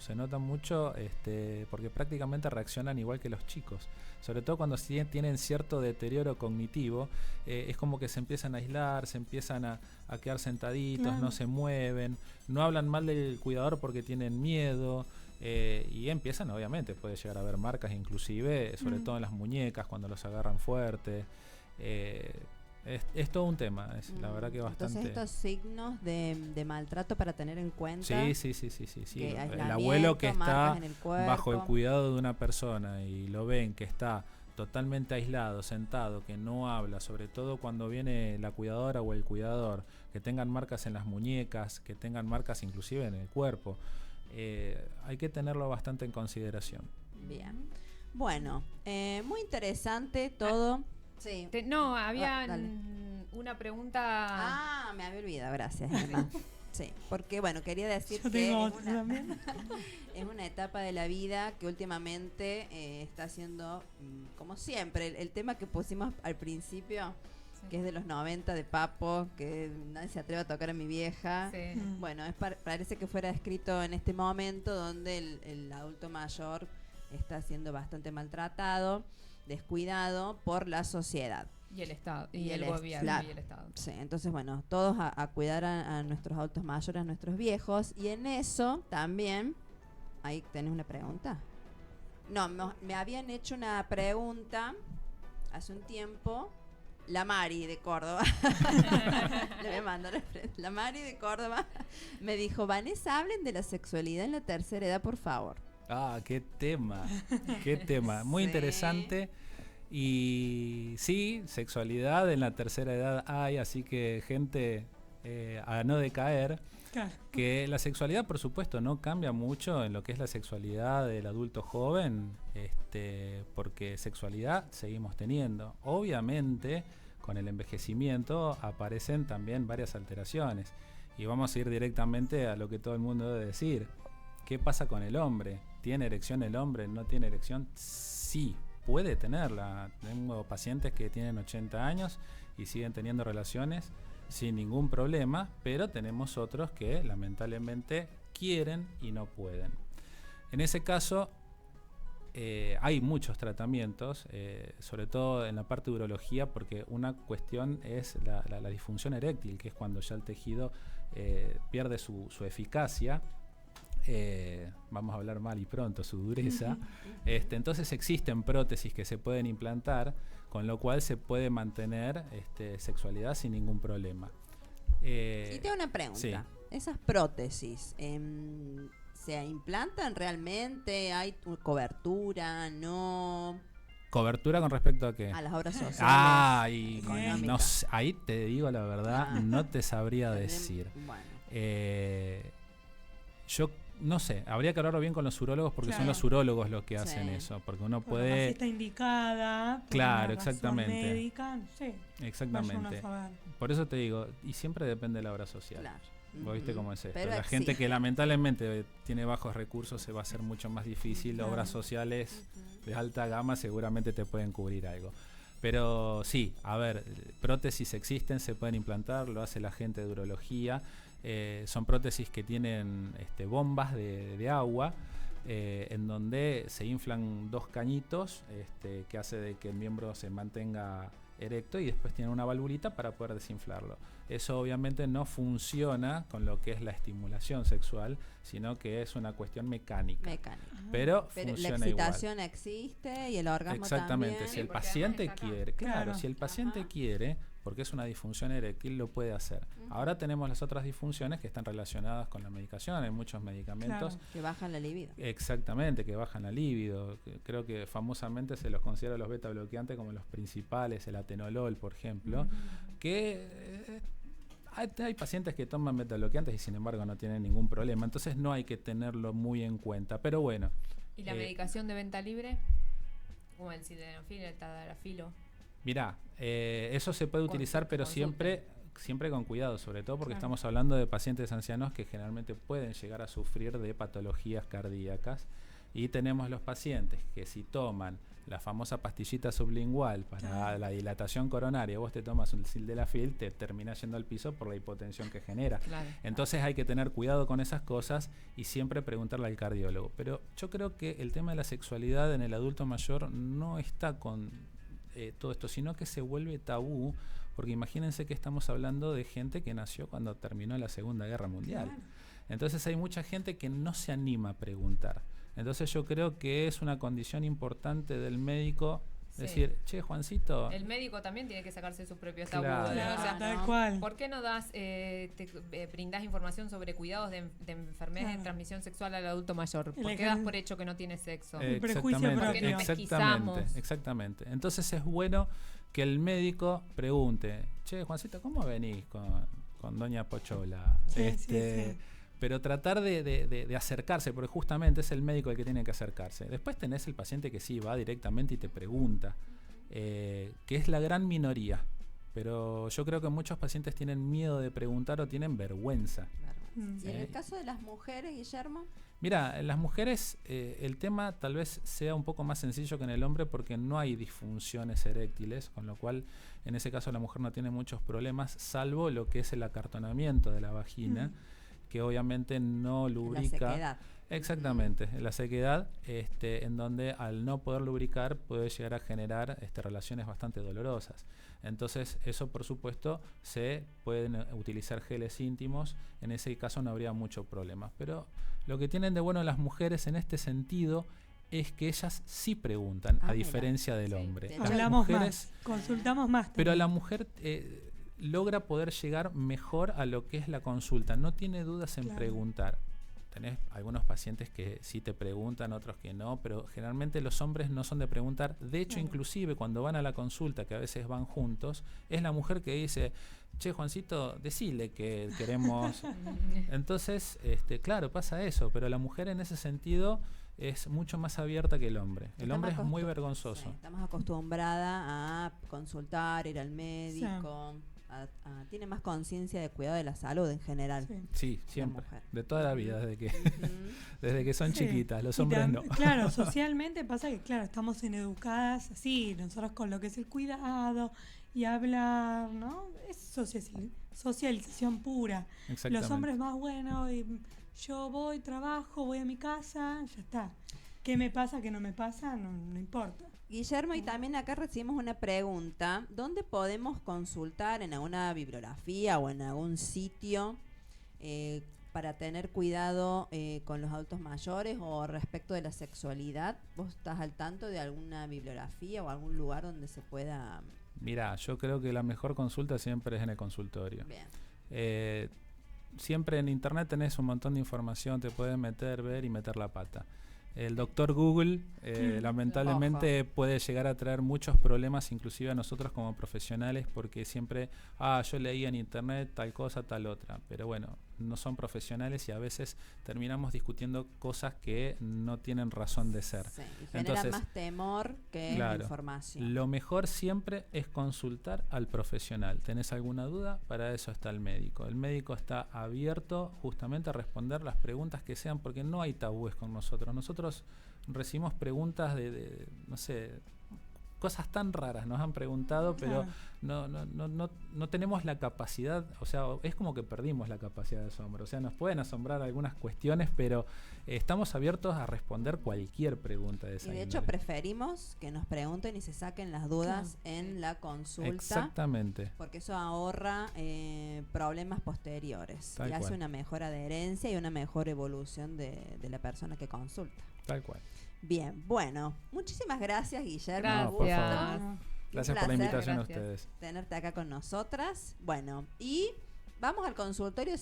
porque prácticamente reaccionan igual que los chicos, sobre todo cuando tienen cierto deterioro cognitivo, es como que se empiezan a aislar, se empiezan a quedar sentaditos, Claro. no se mueven, no hablan mal del cuidador porque tienen miedo. Y empiezan, obviamente, puede llegar a haber marcas inclusive, sobre todo en las muñecas cuando los agarran fuerte. Es todo un tema, la verdad que bastante. Entonces estos signos de maltrato para tener en cuenta. Sí. que El aislamiento, abuelo que está marcas en el bajo el cuerpo. cuidado de una persona y lo ven que está totalmente aislado, sentado, que no habla, sobre todo cuando viene la cuidadora o el cuidador, que tengan marcas en las muñecas, que tengan marcas inclusive en el cuerpo. Hay que tenerlo bastante en consideración. Bien. Bueno, muy interesante todo. Sí. No, había dale. una pregunta. Ah, me había olvidado, gracias, Emma. Sí, porque bueno, quería decir Yo que tengo es otra también. es una etapa de la vida que últimamente está siendo, como siempre, el tema que pusimos al principio, Sí. que es de los 90 de Papo, que nadie se atreve a tocar a mi vieja. Sí. Bueno, parece que fuera escrito en este momento donde el adulto mayor está siendo bastante maltratado, descuidado por la sociedad. Y el Estado, y Y el el gobierno, claro. y el Estado. Sí, entonces, bueno, todos a cuidar a nuestros adultos mayores, a nuestros viejos. Y en eso también, ahí tenés una pregunta. No, me habían hecho una pregunta hace un tiempo. La Mari de Córdoba. Le voy a mandar la Mari de Córdoba me dijo: Vanessa, hablen de la sexualidad en la tercera edad, por favor. Ah, qué tema, qué tema. Muy Sí. interesante. Y sí, sexualidad en la tercera edad hay, así que gente a no decaer. Claro. Que la sexualidad, por supuesto, no cambia mucho en lo que es la sexualidad del adulto joven, porque sexualidad seguimos teniendo. Obviamente, con el envejecimiento aparecen también varias alteraciones. Y vamos a ir directamente a lo que todo el mundo debe decir. ¿Qué pasa con el hombre? ¿Tiene erección el hombre? ¿No tiene erección? Sí, puede tenerla. Tengo pacientes que tienen 80 años y siguen teniendo relaciones sin ningún problema, pero tenemos otros que lamentablemente quieren y no pueden. En ese caso hay muchos tratamientos, sobre todo en la parte de urología, porque una cuestión es la disfunción eréctil, que es cuando ya el tejido pierde su eficacia. Vamos a hablar mal y pronto, su dureza. Entonces existen prótesis que se pueden implantar, con lo cual se puede mantener sexualidad sin ningún problema. Y tengo una pregunta. sí. Esas prótesis, ¿se implantan realmente? ¿Hay cobertura? ¿No? ¿Cobertura con respecto a qué? A las obras sociales. Y económicas. no sé, ahí te digo la verdad, Ah. no te sabría Tenemos- decir. Bueno, Yo no sé, habría que hablarlo bien con los urólogos porque son Claro. los urólogos los que Sí. hacen eso, porque uno Porque capaz si puede... está indicada. por Claro, una razón exactamente. médica, no sé. Vaya uno a Exactamente. saber. Por eso te digo, y siempre depende de la obra social. claro. Vos viste Ujú. cómo es esto. Pero La existe. gente que lamentablemente tiene bajos recursos se va a hacer mucho más difícil. Claro. Obras sociales Ujú. de alta gama seguramente te pueden cubrir algo. Pero sí, a ver, prótesis existen, se pueden implantar, lo hace la gente de urología. Son prótesis que tienen bombas de agua en donde se inflan dos cañitos que hace de que el miembro se mantenga erecto y después tiene una valvulita para poder desinflarlo. Eso obviamente no funciona con lo que es la estimulación sexual, sino que es una cuestión mecánica. Mecánica. Pero Pero la funciona igual. excitación existe y el orgasmo Exactamente, también. si el porque además paciente está acá. quiere, claro, Claro. si el paciente Ajá. quiere, porque es una disfunción eréctil, lo puede hacer. Ujú. Ahora tenemos las otras disfunciones que están relacionadas con la medicación, hay muchos medicamentos. Claro. Que bajan la libido. Exactamente, que bajan la libido. Creo que famosamente se los considera los beta bloqueantes como los principales, el atenolol, por ejemplo, que hay pacientes que toman beta bloqueantes y sin embargo no tienen ningún problema, entonces no hay que tenerlo muy en cuenta. Pero bueno, ¿Y la Eh, medicación de venta libre? Como el sildenafil, el tadalafilo. mirá, eso se puede utilizar, pero Consulte. siempre con cuidado, sobre todo porque Claro. estamos hablando de pacientes ancianos que generalmente pueden llegar a sufrir de patologías cardíacas. Y tenemos los pacientes que si toman la famosa pastillita sublingual para Claro. la dilatación coronaria, vos te tomas un sildenafil, te terminás yendo al piso por la hipotensión que genera. Claro. Entonces hay que tener cuidado con esas cosas y siempre preguntarle al cardiólogo. Pero yo creo que el tema de la sexualidad en el adulto mayor no está con todo esto, sino que se vuelve tabú, porque imagínense que estamos hablando de gente que nació cuando terminó la Segunda Guerra Mundial. Claro. Entonces hay mucha gente que no se anima a preguntar. Entonces yo creo que es una condición importante del médico Sí. decir, che, Juancito, El médico también tiene que sacarse sus propios Claro. tabúes. Claro, O sea, tal ¿no? cual. ¿por qué no brindás información sobre cuidados de enfermedades Claro. de transmisión sexual al adulto mayor? ¿Por El qué das ejem- por hecho que no tiene sexo? El prejuicio exactamente, propio. ¿Por qué no pesquisamos? exactamente. Entonces es bueno que el médico pregunte, che, Juancito, ¿cómo venís con Doña Pochola? Sí, sí. Pero tratar de acercarse, porque justamente es el médico el que tiene que acercarse. Después tenés el paciente que sí va directamente y te pregunta, que es la gran minoría. Pero yo creo que muchos pacientes tienen miedo de preguntar o tienen vergüenza. Mm. ¿Y en el caso de las mujeres, Guillermo? Mira, en las mujeres el tema tal vez sea un poco más sencillo que en el hombre porque no hay disfunciones eréctiles, con lo cual en ese caso la mujer no tiene muchos problemas, salvo lo que es el acartonamiento de la vagina, que obviamente no La lubrica. sequedad. Exactamente, la sequedad, en donde al no poder lubricar puede llegar a generar relaciones bastante dolorosas. Entonces, eso por supuesto se pueden utilizar geles íntimos, en ese caso no habría mucho problema. Pero lo que tienen de bueno las mujeres en este sentido es que ellas sí preguntan, Ah, a mira. diferencia del Sí. hombre. De Las Hablamos mujeres, más, consultamos más. pero también. la mujer logra poder llegar mejor a lo que es la consulta, no tiene dudas en Claro. preguntar. Tenés algunos pacientes que sí te preguntan, otros que no, pero generalmente los hombres no son de preguntar. De hecho, Claro. inclusive cuando van a la consulta, que a veces van juntos, es la mujer que dice, che, Juancito, decile que queremos... Entonces, claro, pasa eso, pero la mujer en ese sentido es mucho más abierta que el hombre. El Está hombre es más muy acostum- vergonzoso. Sí, está más acostumbrada a consultar, ir al médico. Tiene más conciencia de cuidado de la salud en general. Sí. Sí, siempre. mujer. De toda la vida, Ujú. desde que son Sí. chiquitas. Los Y hombres no. Claro, socialmente pasa que, claro, estamos en educadas así, nosotros con lo que es el cuidado y hablar, ¿no? Es socialización pura. Los Exactamente. hombres más buenos, y yo voy, trabajo, voy a mi casa, ya está. ¿Qué me pasa, qué no me pasa? No importa. Guillermo, y también acá recibimos una pregunta. ¿Dónde podemos consultar en alguna bibliografía o en algún sitio para tener cuidado con los adultos mayores o respecto de la sexualidad? ¿Vos estás al tanto de alguna bibliografía o algún lugar donde se pueda...? Mirá, yo creo que la mejor consulta siempre es en el consultorio. Bien. Siempre en internet tenés un montón de información, te puedes meter, ver y meter la pata. El doctor Google lamentablemente puede llegar a traer muchos problemas, inclusive a nosotros como profesionales, porque siempre, yo leí en internet tal cosa, tal otra, pero bueno, no son profesionales y a veces terminamos discutiendo cosas que no tienen razón de ser. Sí, y genera más temor que información. Lo mejor siempre es consultar al profesional. ¿Tenés alguna duda? Para eso está el médico. El médico está abierto justamente a responder las preguntas que sean, porque no hay tabúes con nosotros. Nosotros recibimos preguntas de no sé, cosas tan raras nos han preguntado, pero no tenemos la capacidad, o sea, es como que perdimos la capacidad de asombro. O sea, nos pueden asombrar algunas cuestiones, pero estamos abiertos a responder cualquier pregunta de esa índole. Y de hecho preferimos que nos pregunten y se saquen las dudas en la consulta. Exactamente. Porque eso ahorra problemas posteriores. Tal y hace cual. una mejor adherencia y una mejor evolución de la persona que consulta. Tal cual. Bien, bueno, muchísimas gracias, Guillermo. Gracias. No, por favor. No. Gracias por la invitación a ustedes. Tenerte acá con nosotras. Bueno, y vamos al consultorio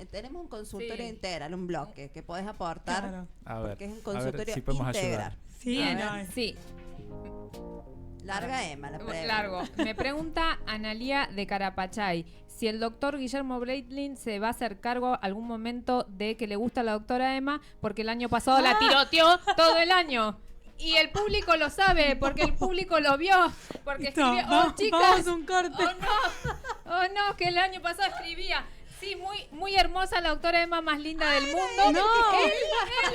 tenemos un consultorio integral, un bloque que podés aportar. Claro. A ver, Porque es un consultorio si podemos integral. ayudar. Sí, Bien, no, sí. Larga Emma, la pregunta. Largo. Me pregunta Analía de Carapachay si el doctor Guillermo Breitling se va a hacer cargo algún momento de que le gusta a la doctora Emma, porque el año pasado la tiroteó todo el año. Y el público lo sabe, porque el público lo vio. Porque Listo, escribió, chicas, vamos a un corte. oh no, que el año pasado escribía. Sí, muy hermosa la doctora Emma, más linda del mundo. no. Él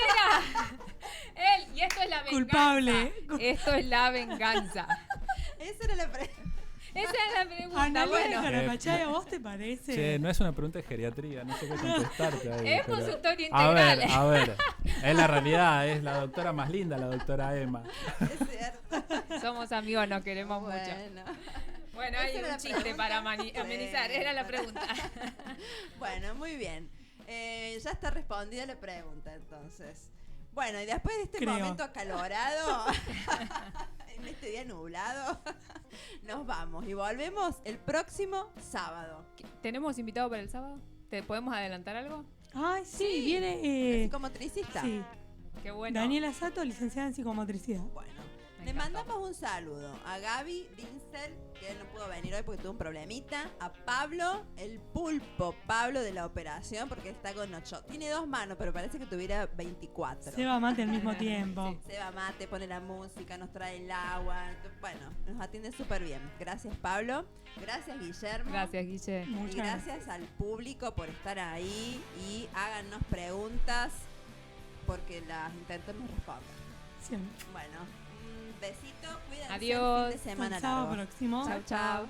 era. Él, y esto es la venganza. Culpable. Esto es la venganza. Esa era la pregunta. Esa es la pregunta. Analía de Bueno, Carapachay, ¿a vos te parece? Che, no es una pregunta de geriatría, no sé qué contestarte ahí. es pero- consultorio A integral. ver, es la realidad, es la doctora más linda, la doctora Emma. Es cierto. Somos amigos, nos queremos mucho. Bueno. Bueno, Esa hay era un la chiste pregunta. para amenizar. Era la pregunta. Bueno, muy bien. Ya está respondida la pregunta, entonces. Bueno, y después de este Creo. momento acalorado, en este día nublado, nos vamos y volvemos el próximo sábado. ¿Tenemos invitado para el sábado? ¿Te podemos adelantar algo? Ay, sí, Sí. viene Psicomotricista. sí, Qué bueno. Daniela Sato, licenciada en psicomotricidad. Bueno, Me le encantó. mandamos un saludo a Gaby Vincel, que él no pudo venir hoy porque tuvo un problemita. A Pablo, el pulpo Pablo de la operación, porque está con 8. Tiene 2 manos, pero parece que tuviera 24. Se va mate al mismo tiempo. Se va mate, pone la música, nos trae el agua. Bueno, nos atiende súper bien. Gracias, Pablo. Gracias, Guillermo. Gracias, Guille. Y Muchas gracias al público por estar ahí y háganos preguntas porque las intentamos responder. Siempre. Bueno, un besito, cuídense. Adiós. Fin de semana Hasta el sábado largo. próximo. Chau, chau.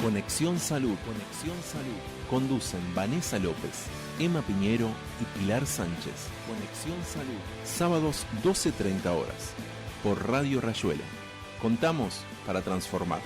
Conexión Salud. Conexión Salud. Conducen Vanessa López, Emma Piñero y Pilar Sánchez. Conexión Salud. Sábados 12:30 horas. Por Radio Rayuela. Contamos para transformar.